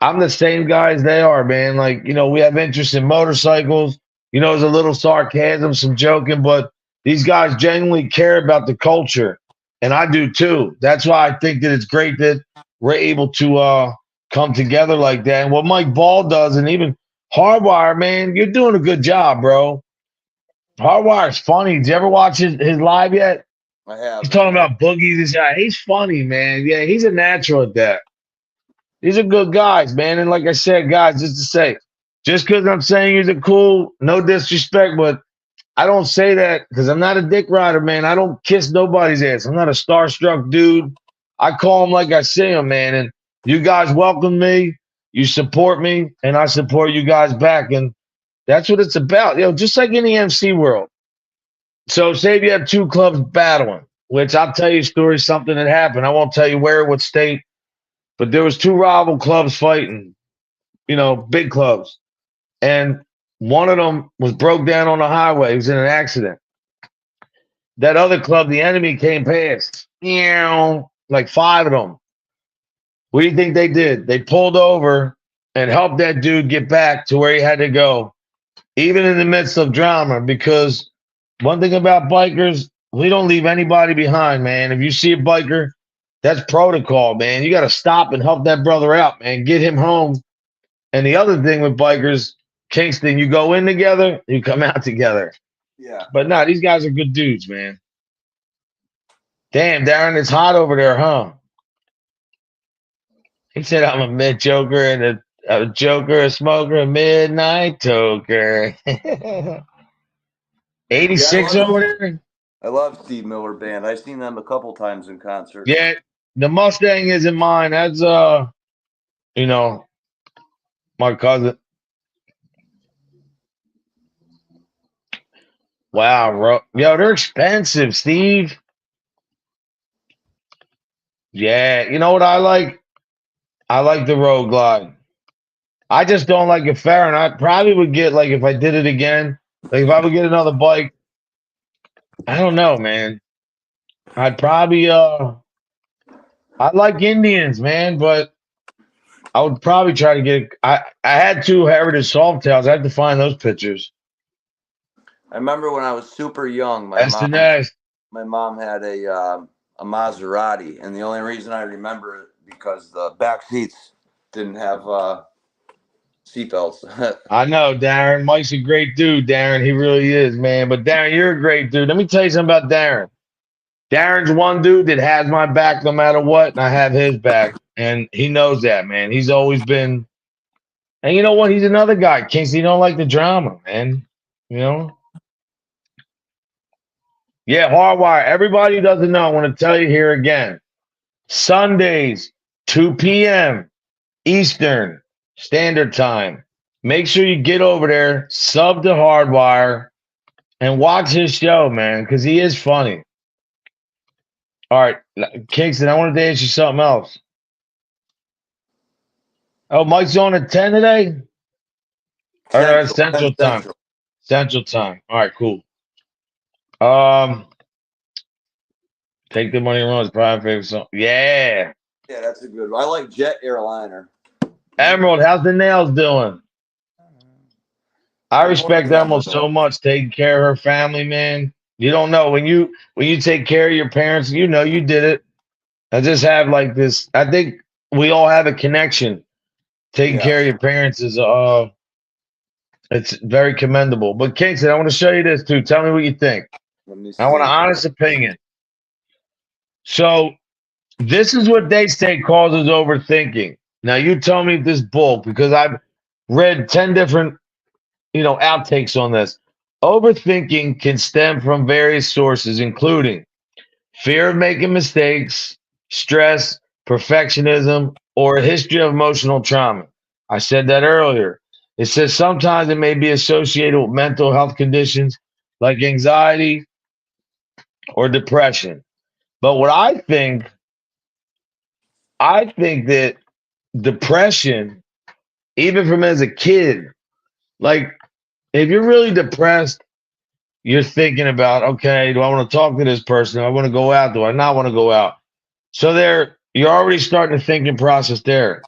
[SPEAKER 1] I'm the same guy as they are, man. Like, we have interest in motorcycles. There's a little sarcasm, some joking, but these guys genuinely care about the culture, and I do too. That's why I think that it's great that we're able to come together like that. And what Mike Ball does, and even Hardwire, man, you're doing a good job, bro. Hardwire's funny. Did you ever watch his live yet?
[SPEAKER 2] I have.
[SPEAKER 1] He's talking about boogies. This guy, he's funny, man. Yeah, he's a natural at that. These are good guys, man. And like I said, guys, just to say, just because I'm saying you're cool, no disrespect, but I don't say that because I'm not a dick rider, man. I don't kiss nobody's ass. I'm not a starstruck dude. I call them like I see them, man. And you guys welcome me. You support me, and I support you guys back. And that's what it's about. Just like in the MC world. So say if you have two clubs battling, which I'll tell you a story, something that happened. I won't tell you where, what state. but there was two rival clubs fighting, big clubs. And one of them was broke down on the highway. He was in an accident. That other club, the enemy, came past. Like five of them. What do you think they did? They pulled over and helped that dude get back to where he had to go, even in the midst of drama. Because one thing about bikers, we don't leave anybody behind, man. If you see a biker, that's protocol, man. You got to stop and help that brother out, man. Get him home. And the other thing with bikers, Kingston, you go in together, you come out together.
[SPEAKER 2] Yeah.
[SPEAKER 1] But no, these guys are good dudes, man. Damn, Darren, it's hot over there, huh? He said I'm a mid joker and a joker, a smoker, a midnight toker. 86 over there?
[SPEAKER 2] I love Steve Miller Band. I've seen them a couple times in concert.
[SPEAKER 1] Yeah, the Mustang isn't mine. That's my cousin. Wow, yo, they're expensive, Steve. Yeah, you know what I like? I like the Road Glide. I just don't like a Farron. I probably would get, like, if I did it again, like if I would get another bike, I don't know, man. I'd probably I like Indians, man, but I would probably try to get I had two Heritage Softails. I had to find those pictures.
[SPEAKER 2] I remember when I was super young, my mom had a Maserati, and the only reason I remember it because the back seats didn't have seatbelts.
[SPEAKER 1] I know, Darren. Mike's a great dude, Darren. He really is, man. But Darren, you're a great dude. Let me tell you something about Darren. Darren's one dude that has my back no matter what, and I have his back. And he knows that, man. He's always been. And you know what? He's another guy, Kingston. He don't like the drama, man. You know? Yeah, Hardwire. Everybody who doesn't know, I want to tell you here again. Sundays, 2 p.m. Eastern Standard Time. Make sure you get over there, sub to Hardwire, and watch his show, man, because he is funny. All right, Kingston, I wanted to ask you something else. Oh, Mike's on at 10 today? Central Time. Central Time. All right, cool. Take the money and run. Prime favorite song. Yeah.
[SPEAKER 2] Yeah, that's a good one. I like Jet Airliner.
[SPEAKER 1] Emerald, how's the nails doing? I respect Emerald so much, taking care of her family, man. You don't know when you take care of your parents, you know you did it. I just have like this. I think we all have a connection. Taking care of your parents is it's very commendable. But Kingston, I want to show you this too. Tell me what you think. I want an honest opinion. So this is what they say causes overthinking. Now you tell me if this bull, because I've read 10 different, outtakes on this. Overthinking can stem from various sources, including fear of making mistakes, stress, perfectionism, or a history of emotional trauma. I said that earlier. It says sometimes it may be associated with mental health conditions like anxiety or depression. But what I think that depression, even from as a kid, like if you're really depressed, you're thinking about, okay, do I want to talk to this person? Do I want to go out? Do I not want to go out? So you're already starting the thinking process there.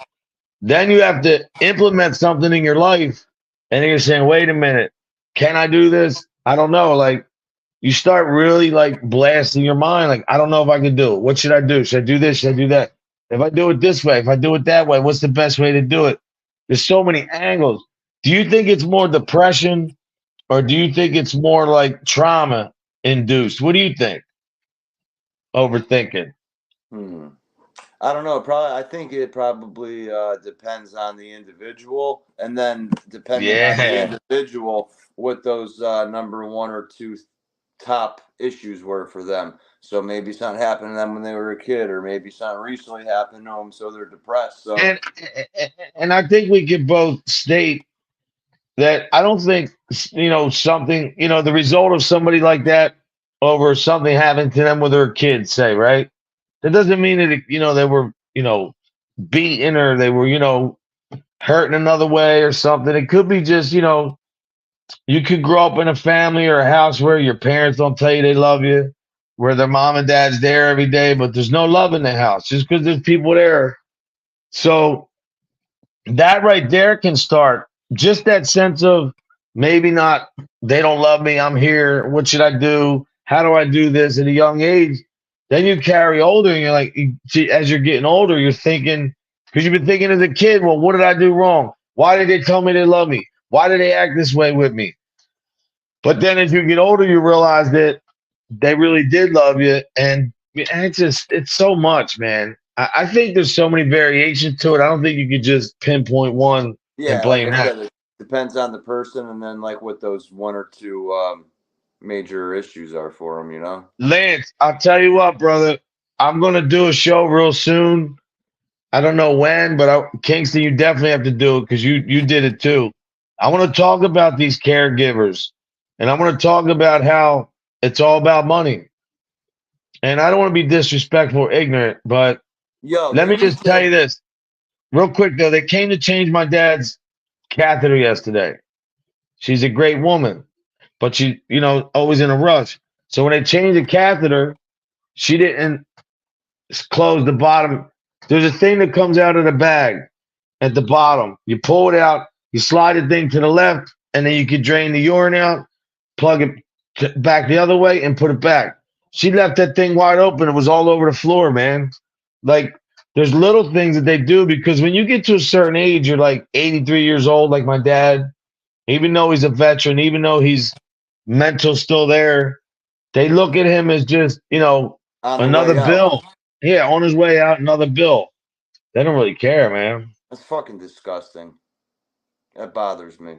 [SPEAKER 1] Then you have to implement something in your life, and then you're saying, wait a minute, can I do this? I don't know. Like you start really like blasting your mind. Like, I don't know if I can do it. What should I do? Should I do this? Should I do that? If I do it this way, if I do it that way, what's the best way to do it? There's so many angles. Do you think it's more depression or do you think it's more like trauma induced? What do you think? Overthinking.
[SPEAKER 2] I don't know. I think it probably depends on the individual, and then depending on the individual, what those number one or two top issues were for them. So maybe something happened to them when they were a kid, or maybe something recently happened to them, so they're depressed. So,
[SPEAKER 1] and I think we could both state that I don't think something the result of somebody like that over something happening to them when they're kids, say, right? That doesn't mean that they were beaten or they were, hurting another way or something. It could be just, you could grow up in a family or a house where your parents don't tell you they love you, where their mom and dad's there every day, but there's no love in the house just because there's people there. So that right there can start just that sense of maybe not, they don't love me, I'm here, what should I do, how do I do this at a young age. Then you carry older and you're like, as you're getting older, you're thinking, because you've been thinking as a kid, well, what did I do wrong, why did they tell me they love me, why did they act this way with me. But then as you get older you realize that they really did love you. And it's so much, man. I think there's so many variations to it. I don't think you could just pinpoint one and
[SPEAKER 2] Yeah, like
[SPEAKER 1] blame
[SPEAKER 2] I
[SPEAKER 1] that.
[SPEAKER 2] said, it depends on the person, and then like what those one or two major issues are for them. You know.
[SPEAKER 1] Lance, I'll tell you what, brother. I'm gonna do a show real soon. I don't know when, but Kingston, you definitely have to do it because you did it too. I want to talk about these caregivers, and I want to talk about how it's all about money. And I don't want to be disrespectful or ignorant, but
[SPEAKER 2] Yo,
[SPEAKER 1] let
[SPEAKER 2] they
[SPEAKER 1] me
[SPEAKER 2] need
[SPEAKER 1] just tell
[SPEAKER 2] to.
[SPEAKER 1] you this real quick though. They came to change my dad's catheter yesterday. She's a great woman, but she, always in a rush. So when they changed the catheter, she didn't close the bottom. There's a thing that comes out of the bag at the bottom. You pull it out, you slide the thing to the left, and then you can drain the urine out, plug it back the other way, and put it back. She left that thing wide open. It was all over the floor, man. Like, there's little things that they do because when you get to a certain age, you're like 83 years old, like my dad, even though he's a veteran, even though he's mental still there, they look at him as just,
[SPEAKER 2] On the
[SPEAKER 1] another
[SPEAKER 2] way out.
[SPEAKER 1] bill. Yeah, on his way out, another bill. They don't really care, man.
[SPEAKER 2] That's fucking disgusting. That bothers me.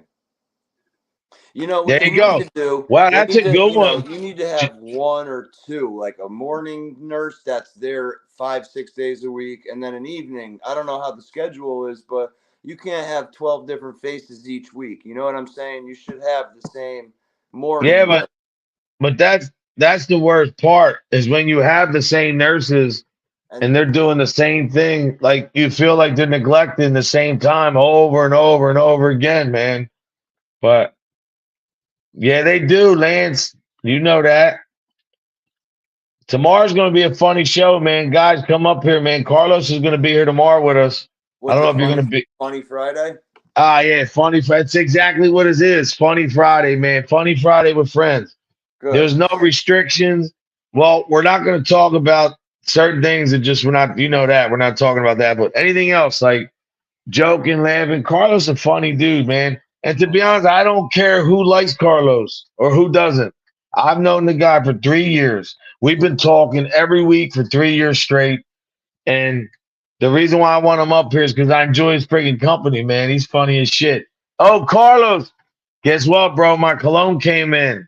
[SPEAKER 2] You know what
[SPEAKER 1] There
[SPEAKER 2] they
[SPEAKER 1] you
[SPEAKER 2] need
[SPEAKER 1] go.
[SPEAKER 2] to do?
[SPEAKER 1] Wow,
[SPEAKER 2] They
[SPEAKER 1] that's
[SPEAKER 2] need
[SPEAKER 1] a
[SPEAKER 2] to,
[SPEAKER 1] good one.
[SPEAKER 2] you need to have one or two, like a morning nurse that's there 5, 6 days a week, and then an evening. I don't know how the schedule is, but you can't have 12 different faces each week. You know what I'm saying? You should have the same
[SPEAKER 1] Yeah,
[SPEAKER 2] morning
[SPEAKER 1] but
[SPEAKER 2] nurse.
[SPEAKER 1] but that's the worst part is when you have the same nurses and
[SPEAKER 2] And
[SPEAKER 1] they're doing the same thing. Like you feel like they're neglecting the same time over and over and over again, man. But yeah, they do, Lance. You know that. Tomorrow's going to be a funny show, man. Guys, come up here, man. Carlos is going to be here tomorrow with us. I
[SPEAKER 2] what's
[SPEAKER 1] don't know
[SPEAKER 2] it,
[SPEAKER 1] if you're going to be.
[SPEAKER 2] Funny Friday?
[SPEAKER 1] Yeah, funny. That's exactly what it is. Funny Friday, man. Funny Friday with friends. There's
[SPEAKER 2] Good.
[SPEAKER 1] no restrictions. Well, we're not going to talk about certain things that just we're not. You know that we're not talking about that. But anything else, like joking, laughing. Carlos a funny dude, man. And to be honest, I don't care who likes Carlos or who doesn't. I've known the guy for 3 years. We've been talking every week for 3 years straight. And the reason why I want him up here is because I enjoy his freaking company, man. He's funny as shit. Oh, Carlos, guess what, bro? My cologne came in.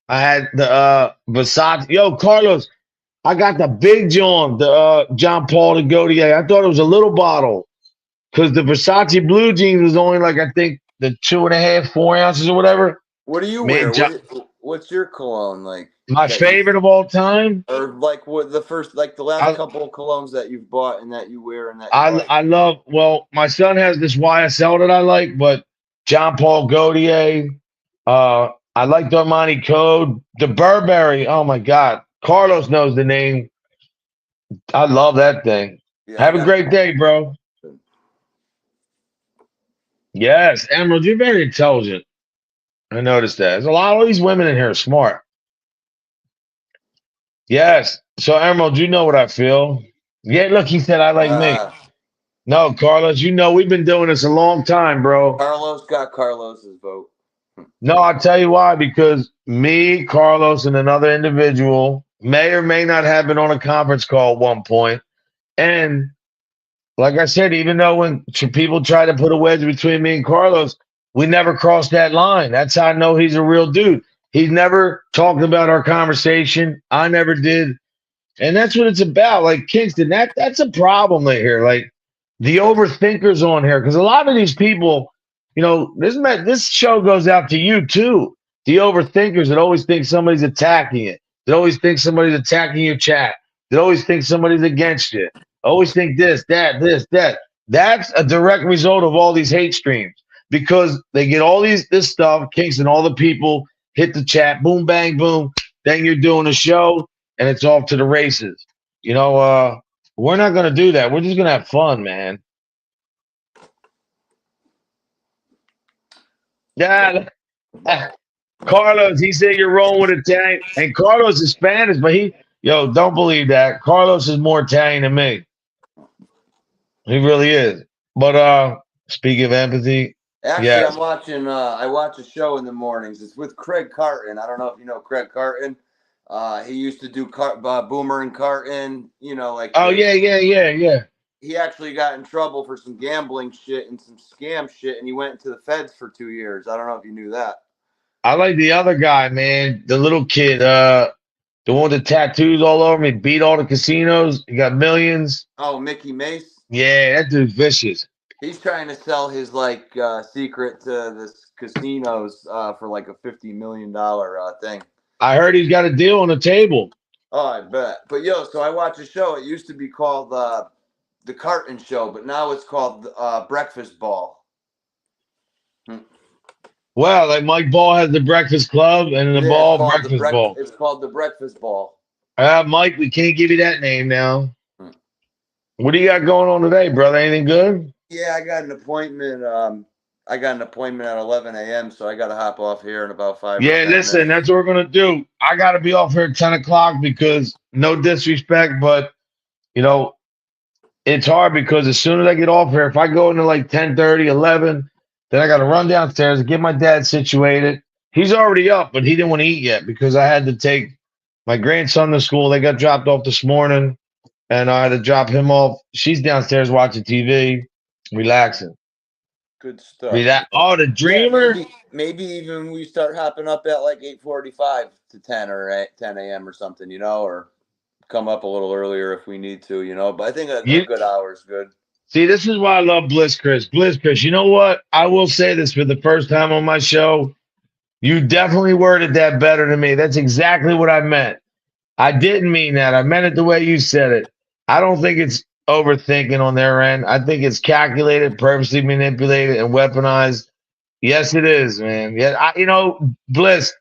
[SPEAKER 1] I had the Versace. Yo, Carlos, I got the big John, the John Paul de Gaultier. I thought it was a little bottle because the Versace blue jeans was only like I think the 2.5, 4 ounces or whatever.
[SPEAKER 2] What do you
[SPEAKER 1] Man,
[SPEAKER 2] wear? What's your cologne like?
[SPEAKER 1] my
[SPEAKER 2] That you,
[SPEAKER 1] favorite of all time.
[SPEAKER 2] or like what the first, like the last
[SPEAKER 1] I
[SPEAKER 2] couple of colognes that you've bought and that you wear and that you
[SPEAKER 1] I
[SPEAKER 2] like?
[SPEAKER 1] I love. Well, my son has this YSL that I like, but John Paul Gaultier. I like the Armani Code, the Burberry. Oh my God, Carlos knows the name. I love that thing.
[SPEAKER 2] Yeah, I
[SPEAKER 1] Have a
[SPEAKER 2] got.
[SPEAKER 1] great day, bro. Yes, Emerald, you're very intelligent. I noticed that. There's a lot of these women in here are smart. Yes. So Emerald, you know what I feel. Yeah, look, he said I like me.
[SPEAKER 2] Uh,
[SPEAKER 1] No, Carlos, we've been doing this a long time, bro.
[SPEAKER 2] Carlos got Carlos's vote.
[SPEAKER 1] No, I'll tell you why. Because me, Carlos, and another individual may or may not have been on a conference call at one point. And like I said, even though when people try to put a wedge between me and Carlos, we never crossed that line. That's how I know he's a real dude. He's never talked about our conversation. I never did. And that's what it's about. Like Kingston, that's a problem right here. Like the overthinkers on here. Because a lot of these people, this show goes out to you too. The overthinkers that always think somebody's attacking it. That always think somebody's attacking your chat. That always think somebody's against you. always think this, that, this, that. That's a direct result of all these hate streams because they get all this stuff, Kingston, all the people hit the chat, boom, bang, boom. Then you're doing a show and it's off to the races. We're not gonna do that. We're just gonna have fun, man. Yeah. Carlos, he said you're rolling with Italian. And Carlos is Spanish, but don't believe that. Carlos is more Italian than me. He really is. But speaking of empathy,
[SPEAKER 2] Actually,
[SPEAKER 1] yes.
[SPEAKER 2] I'm watching. I watch a show in the mornings. It's with Craig Carton. I don't know if you know Craig Carton. He used to do Boomer and Carton.
[SPEAKER 1] Oh yeah.
[SPEAKER 2] He actually got in trouble for some gambling shit and some scam shit, and he went into the feds for 2 years. I don't know if you knew that.
[SPEAKER 1] I like the other guy, man. The little kid, the one with the tattoos all over me, beat all the casinos. He got millions.
[SPEAKER 2] Oh, Mickey Mace.
[SPEAKER 1] Yeah, that dude's vicious.
[SPEAKER 2] He's trying to sell his secret to this casinos for like a $50 million thing.
[SPEAKER 1] I heard he's got a deal on the table.
[SPEAKER 2] Oh, I bet. But so I watch a show. It used to be called the Carton Show, but now it's called Breakfast Ball.
[SPEAKER 1] Well, like Mike Ball has the Breakfast Club and the Ball Breakfast Ball.
[SPEAKER 2] It's called the Breakfast Ball.
[SPEAKER 1] Mike, we can't give you that name now. What do you got going on today, brother? Anything good?
[SPEAKER 2] Yeah, I got an appointment. I got an appointment at 11 a.m., so I got to hop off here in about 5
[SPEAKER 1] Yeah, listen,
[SPEAKER 2] minutes.
[SPEAKER 1] that's what we're going to do. I got to be off here at 10 o'clock because no disrespect, but, it's hard because as soon as I get off here, if I go into like 10:30, 11, then I got to run downstairs and get my dad situated. He's already up, but he didn't want to eat yet because I had to take my grandson to school. They got dropped off this morning, and I had to drop him off. She's downstairs watching TV, relaxing.
[SPEAKER 2] Good stuff.
[SPEAKER 1] The Dreamer?
[SPEAKER 2] Yeah, maybe even we start hopping up at like 8:45 to 10 or 10 a.m. or something, or come up a little earlier if we need to, But I think a good hour is good.
[SPEAKER 1] See, this is why I love Bliss Chris. Bliss Chris, you know what? I will say this for the first time on my show. You definitely worded that better than me. That's exactly what I meant. I didn't mean that. I meant it the way you said it. I don't think it's overthinking on their end. I think it's calculated, purposely manipulated, and weaponized. Yes, it is, man. Yeah, Bliss,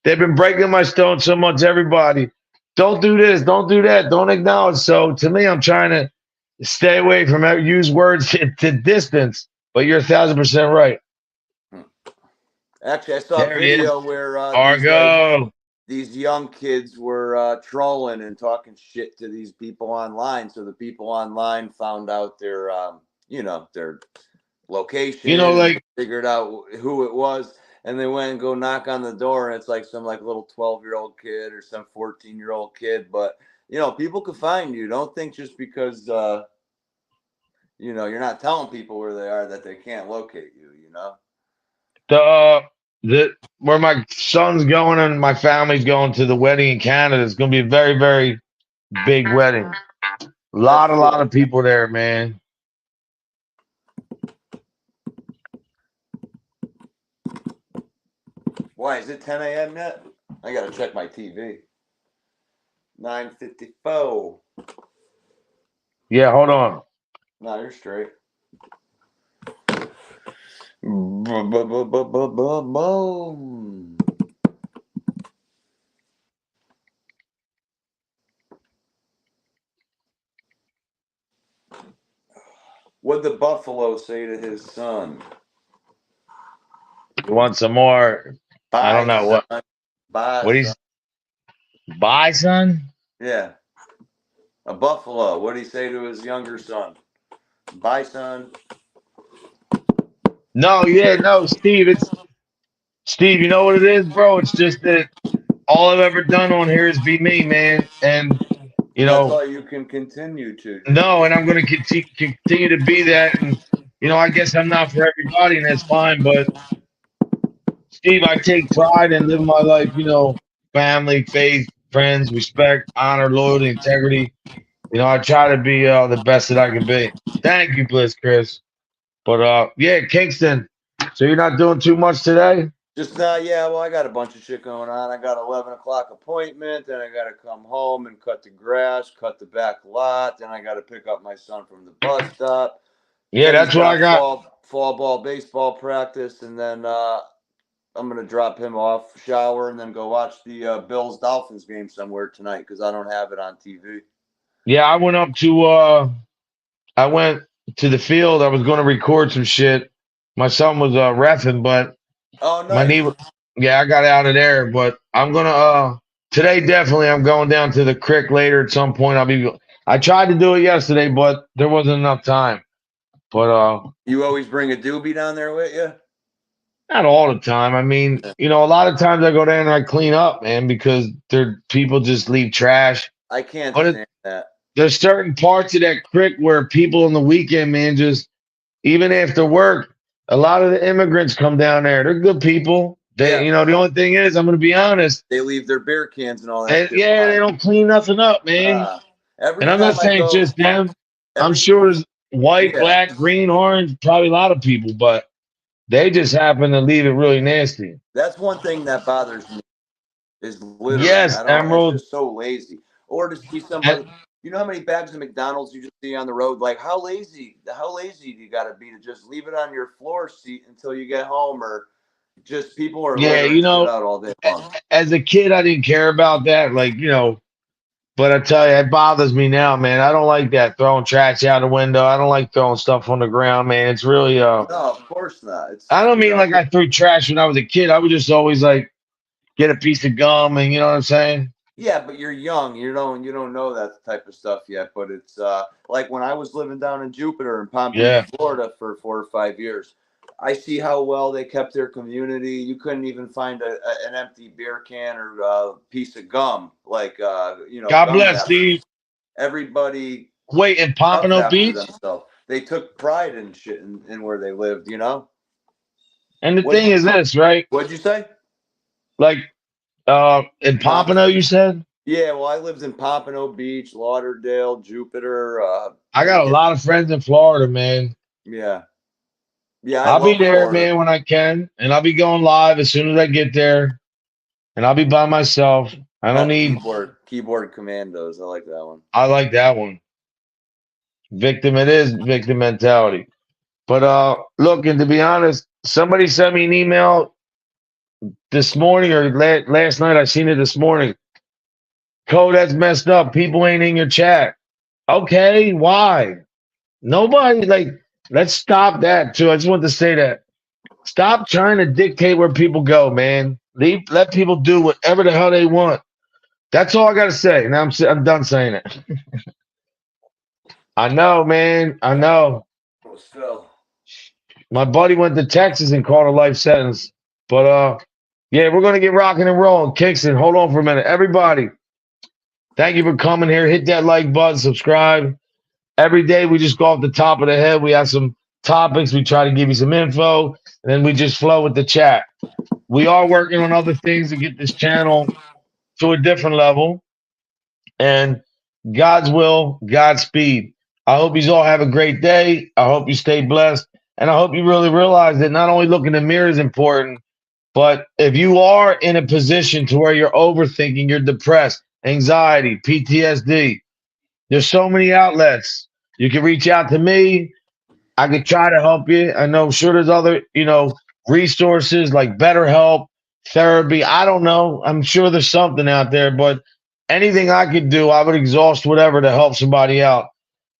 [SPEAKER 1] they've been breaking my stone so much, everybody. Don't do this, don't do that, don't acknowledge. So to me, I'm trying to stay away from use words to distance, but you're 1,000% right.
[SPEAKER 2] Actually, I saw a video where these young kids were trolling and talking shit to these people online. So the people online found out their location, figured out who it was, and they went and go knock on the door, and it's like some little 12-year-old kid or some 14-year-old kid. But people could find you. Don't think just because you're not telling people where they are that they can't locate you.
[SPEAKER 1] Where my son's going and my family's going to the wedding in Canada. It's going to be a very, very big wedding. A lot of people there, man.
[SPEAKER 2] Why is it 10 a.m. yet? I gotta check my TV. 9:54.
[SPEAKER 1] Yeah, hold on.
[SPEAKER 2] No, you're straight. What'd the buffalo say to his son?
[SPEAKER 1] You want some more?
[SPEAKER 2] Bye,
[SPEAKER 1] I don't know
[SPEAKER 2] son.
[SPEAKER 1] what.
[SPEAKER 2] Bye.
[SPEAKER 1] What he's bye, son?
[SPEAKER 2] Yeah. A buffalo. What did he say to his younger son? Bye, son.
[SPEAKER 1] No, Steve. Steve. You know what it is, bro? It's just that all I've ever done on here is be me, man, and
[SPEAKER 2] that's all you can continue to.
[SPEAKER 1] No, and I'm going to continue to be that, and I guess I'm not for everybody, and that's fine. But Steve, I take pride in living my life. Family, faith, friends, respect, honor, loyalty, integrity. I try to be the best that I can be. Thank you, Bliss Chris. But yeah, Kingston. So you're not doing too much today?
[SPEAKER 2] Just yeah. Well, I got a bunch of shit going on. I got 11 o'clock appointment, then I got to come home and cut the grass, cut the back lot. Then I got to pick up my son from the bus stop.
[SPEAKER 1] Yeah,
[SPEAKER 2] Then he's
[SPEAKER 1] that's what I
[SPEAKER 2] got
[SPEAKER 1] got.
[SPEAKER 2] fall ball, baseball practice, and then I'm gonna drop him off, shower, and then go watch the Bills Dolphins game somewhere tonight because I don't have it on TV.
[SPEAKER 1] Yeah, I went to the field. I was going to record some shit. My son was reffing, but
[SPEAKER 2] Oh,
[SPEAKER 1] my
[SPEAKER 2] nice.
[SPEAKER 1] knee. Yeah, I got out of there. But I'm gonna today definitely. I'm going down to the creek later at some point. I tried to do it yesterday, but there wasn't enough time. But
[SPEAKER 2] You always bring a doobie down there with you?
[SPEAKER 1] not all the time. I mean, a lot of times I go down and I clean up, man, because people just leave trash.
[SPEAKER 2] I can't
[SPEAKER 1] But
[SPEAKER 2] stand that.
[SPEAKER 1] there's certain parts of that creek where people on the weekend, man, just even after work, a lot of the immigrants come down there. They're good people.
[SPEAKER 2] Yeah,
[SPEAKER 1] The only thing is, I'm going to be honest.
[SPEAKER 2] they leave their beer cans and all that shit
[SPEAKER 1] Yeah, they
[SPEAKER 2] behind.
[SPEAKER 1] don't clean nothing up, man.
[SPEAKER 2] Every
[SPEAKER 1] And I'm not
[SPEAKER 2] time I
[SPEAKER 1] saying
[SPEAKER 2] go,
[SPEAKER 1] just them. I'm
[SPEAKER 2] every
[SPEAKER 1] sure there's white,
[SPEAKER 2] yeah,
[SPEAKER 1] black, green, orange, probably a lot of people, but they just happen to leave it really nasty.
[SPEAKER 2] that's one thing that bothers me is littering.
[SPEAKER 1] Yes,
[SPEAKER 2] I don't. It's
[SPEAKER 1] Emerald.
[SPEAKER 2] just so lazy. Or to see
[SPEAKER 1] And,
[SPEAKER 2] somebody. You know how many bags of McDonald's you just see on the road? Like how lazy? How lazy do you got to be to just leave it on your floor seat until you get home, or just people are
[SPEAKER 1] yeah,
[SPEAKER 2] littering shit out all day long.
[SPEAKER 1] as a kid, I didn't care about that. Like, but I tell you, it bothers me now, man. I don't like that throwing trash out the window. I don't like throwing stuff on the ground, man. It's really
[SPEAKER 2] No, of course not.
[SPEAKER 1] I
[SPEAKER 2] It's
[SPEAKER 1] don't mean like I threw trash when I was a kid. I would just always like get a piece of gum and you know what I'm saying?
[SPEAKER 2] yeah, but you're young. You don't know that type of stuff yet. But it's like when I was living down in Jupiter in Palm Beach,
[SPEAKER 1] Yeah.
[SPEAKER 2] Florida for 4 or 5 years. I see how well they kept their community. You couldn't even find an empty beer can or a piece of gum, like
[SPEAKER 1] God
[SPEAKER 2] gum
[SPEAKER 1] bless,
[SPEAKER 2] wrappers.
[SPEAKER 1] Steve.
[SPEAKER 2] Everybody
[SPEAKER 1] Wait, in
[SPEAKER 2] up
[SPEAKER 1] Pompano
[SPEAKER 2] after
[SPEAKER 1] Beach?
[SPEAKER 2] themselves. They took pride in shit in where they lived.
[SPEAKER 1] And the
[SPEAKER 2] What
[SPEAKER 1] thing is this, right?
[SPEAKER 2] What'd you say?
[SPEAKER 1] Like in Pompano, you said?
[SPEAKER 2] Yeah, well, I lived in Pompano Beach, Lauderdale, Jupiter.
[SPEAKER 1] I got a lot of friends in Florida, man.
[SPEAKER 2] Yeah, yeah, I
[SPEAKER 1] I'll be
[SPEAKER 2] love
[SPEAKER 1] there,
[SPEAKER 2] Florida.
[SPEAKER 1] man, when I can. And I'll be going live as soon as I get there. And I'll be by myself. I don't need
[SPEAKER 2] keyboard commandos. I like that one.
[SPEAKER 1] I like that one. Victim mentality. But look, and to be honest, somebody sent me an email this morning or last night. I seen it this morning. Code, that's messed up. People ain't in your chat. Okay, why? Nobody let's stop that too. I just want to say that. Stop trying to dictate where people go, man. Let people do whatever the hell they want. That's all I gotta say. Now I'm done saying it. I know, man. I know.
[SPEAKER 2] Phil.
[SPEAKER 1] My buddy went to Texas and caught a life sentence. But yeah, we're gonna get rocking and rolling. Kingston, hold on for a minute. Everybody, thank you for coming here. Hit that like button, subscribe. Every day we just go off the top of the head. We have some topics. We try to give you some info, and then we just flow with the chat. We are working on other things to get this channel to a different level. And God's will, Godspeed. I hope you all have a great day. I hope you stay blessed. And I hope you really realize that not only looking in the mirror is important, but if you are in a position to where you're overthinking, you're depressed, anxiety, PTSD, there's so many outlets. You can reach out to me. I could try to help you. I know, sure, there's other, resources like BetterHelp, therapy. I don't know. I'm sure there's something out there, but anything I could do, I would exhaust whatever to help somebody out.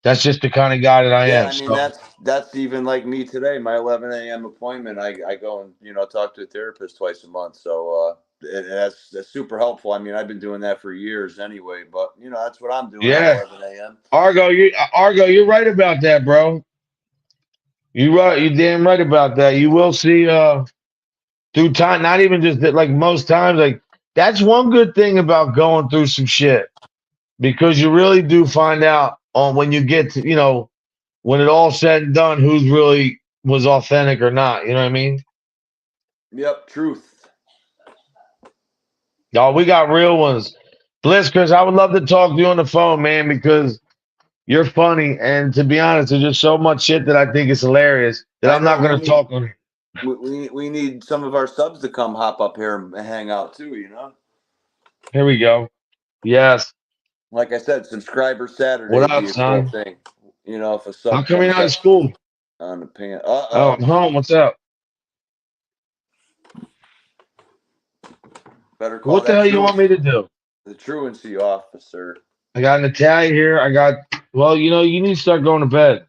[SPEAKER 1] That's just the kind of guy that I
[SPEAKER 2] Yeah,
[SPEAKER 1] am.
[SPEAKER 2] I mean
[SPEAKER 1] So,
[SPEAKER 2] that's even like me today. My 11 a.m. appointment. I go and talk to a therapist twice a month. So that's super helpful. I mean, I've been doing that for years anyway. But that's what I'm doing at
[SPEAKER 1] yeah,
[SPEAKER 2] 11 a.m.
[SPEAKER 1] Argo, you're right about that, bro. You right. You're damn right about that. You will see through time, not even just that, like most times, like that's one good thing about going through some shit because you really do find out on when you get to, when it all said and done, who's really was authentic or not. You know what I mean?
[SPEAKER 2] Yep, truth.
[SPEAKER 1] Y'all, we got real ones. Bliss, Chris, I would love to talk to you on the phone, man, because you're funny. And to be honest, there's just so much shit that I think is hilarious that
[SPEAKER 2] I
[SPEAKER 1] I'm not
[SPEAKER 2] know
[SPEAKER 1] going to talk on.
[SPEAKER 2] We need some of our subs to come hop up here and hang out too.
[SPEAKER 1] Here we go. Yes.
[SPEAKER 2] Like I said, subscriber Saturday
[SPEAKER 1] What
[SPEAKER 2] would
[SPEAKER 1] up,
[SPEAKER 2] be a cool
[SPEAKER 1] son?
[SPEAKER 2] thing. If a
[SPEAKER 1] How
[SPEAKER 2] sub
[SPEAKER 1] come you're
[SPEAKER 2] comes
[SPEAKER 1] not in
[SPEAKER 2] up
[SPEAKER 1] school?
[SPEAKER 2] on the pan.
[SPEAKER 1] Oh, I'm home. What's up?
[SPEAKER 2] Better call
[SPEAKER 1] What the
[SPEAKER 2] that
[SPEAKER 1] hell you want me to do?
[SPEAKER 2] the truancy officer.
[SPEAKER 1] I got Natalia here. Well, you need to start going to bed.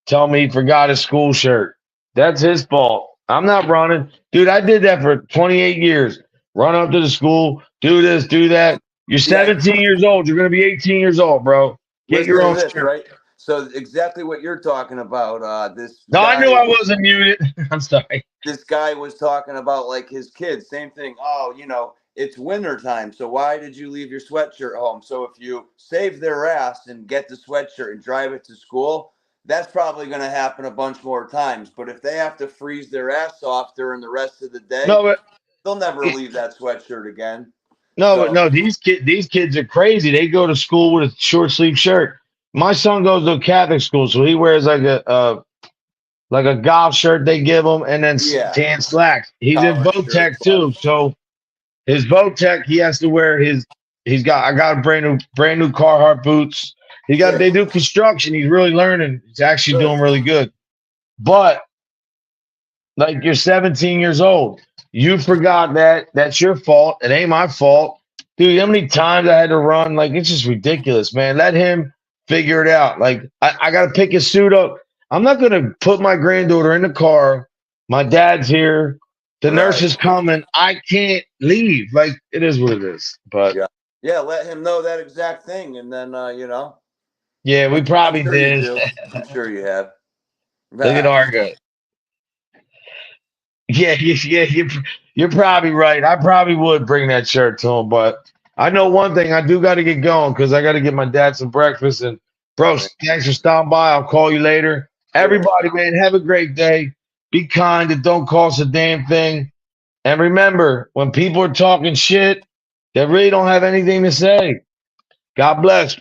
[SPEAKER 1] Tell me he forgot his school shirt. That's his fault. I'm not running. Dude, I did that for 28 years. Run up to the school, do this, do that. You're 17 years old. You're going to be 18 years old, bro. Get
[SPEAKER 2] Listen
[SPEAKER 1] your
[SPEAKER 2] to
[SPEAKER 1] own
[SPEAKER 2] this,
[SPEAKER 1] shirt.
[SPEAKER 2] right? So exactly what you're talking about. This
[SPEAKER 1] No,
[SPEAKER 2] guy,
[SPEAKER 1] I knew I wasn't muted. I'm sorry.
[SPEAKER 2] this guy was talking about like his kids. Same thing. Oh, it's winter time. So why did you leave your sweatshirt home? So if you save their ass and get the sweatshirt and drive it to school, that's probably going to happen a bunch more times. But if they have to freeze their ass off during the rest of the day,
[SPEAKER 1] No, but
[SPEAKER 2] they'll never leave that sweatshirt again.
[SPEAKER 1] no, these kids are crazy. They go to school with a short sleeve shirt. My son goes to a Catholic school, so he wears like a golf shirt they give him, and then tan slacks. He's in Votech too, so his Votech he has to wear his. I got a brand new Carhartt boots. They do construction. He's really learning. He's actually doing really good. But like you're 17 years old, you forgot that. That's your fault. It ain't my fault, dude. How many times I had to run? Like it's just ridiculous, man. Let him figure it out. Like I got to pick his suit up. I'm not gonna put my granddaughter in the car. My dad's here. The nurse is coming. I can't leave. Like it is what it is. But
[SPEAKER 2] yeah, let him know that exact thing, and then
[SPEAKER 1] Yeah, we probably did.
[SPEAKER 2] I'm sure you have.
[SPEAKER 1] Look at Argo. Yeah, you're probably right. I probably would bring that shirt to him, but I know one thing. I do got to get going because I got to get my dad some breakfast. And bro, thanks for stopping by. I'll call you later. Everybody, man, have a great day. Be kind. It don't cost a damn thing. And remember, when people are talking shit, they really don't have anything to say. God bless.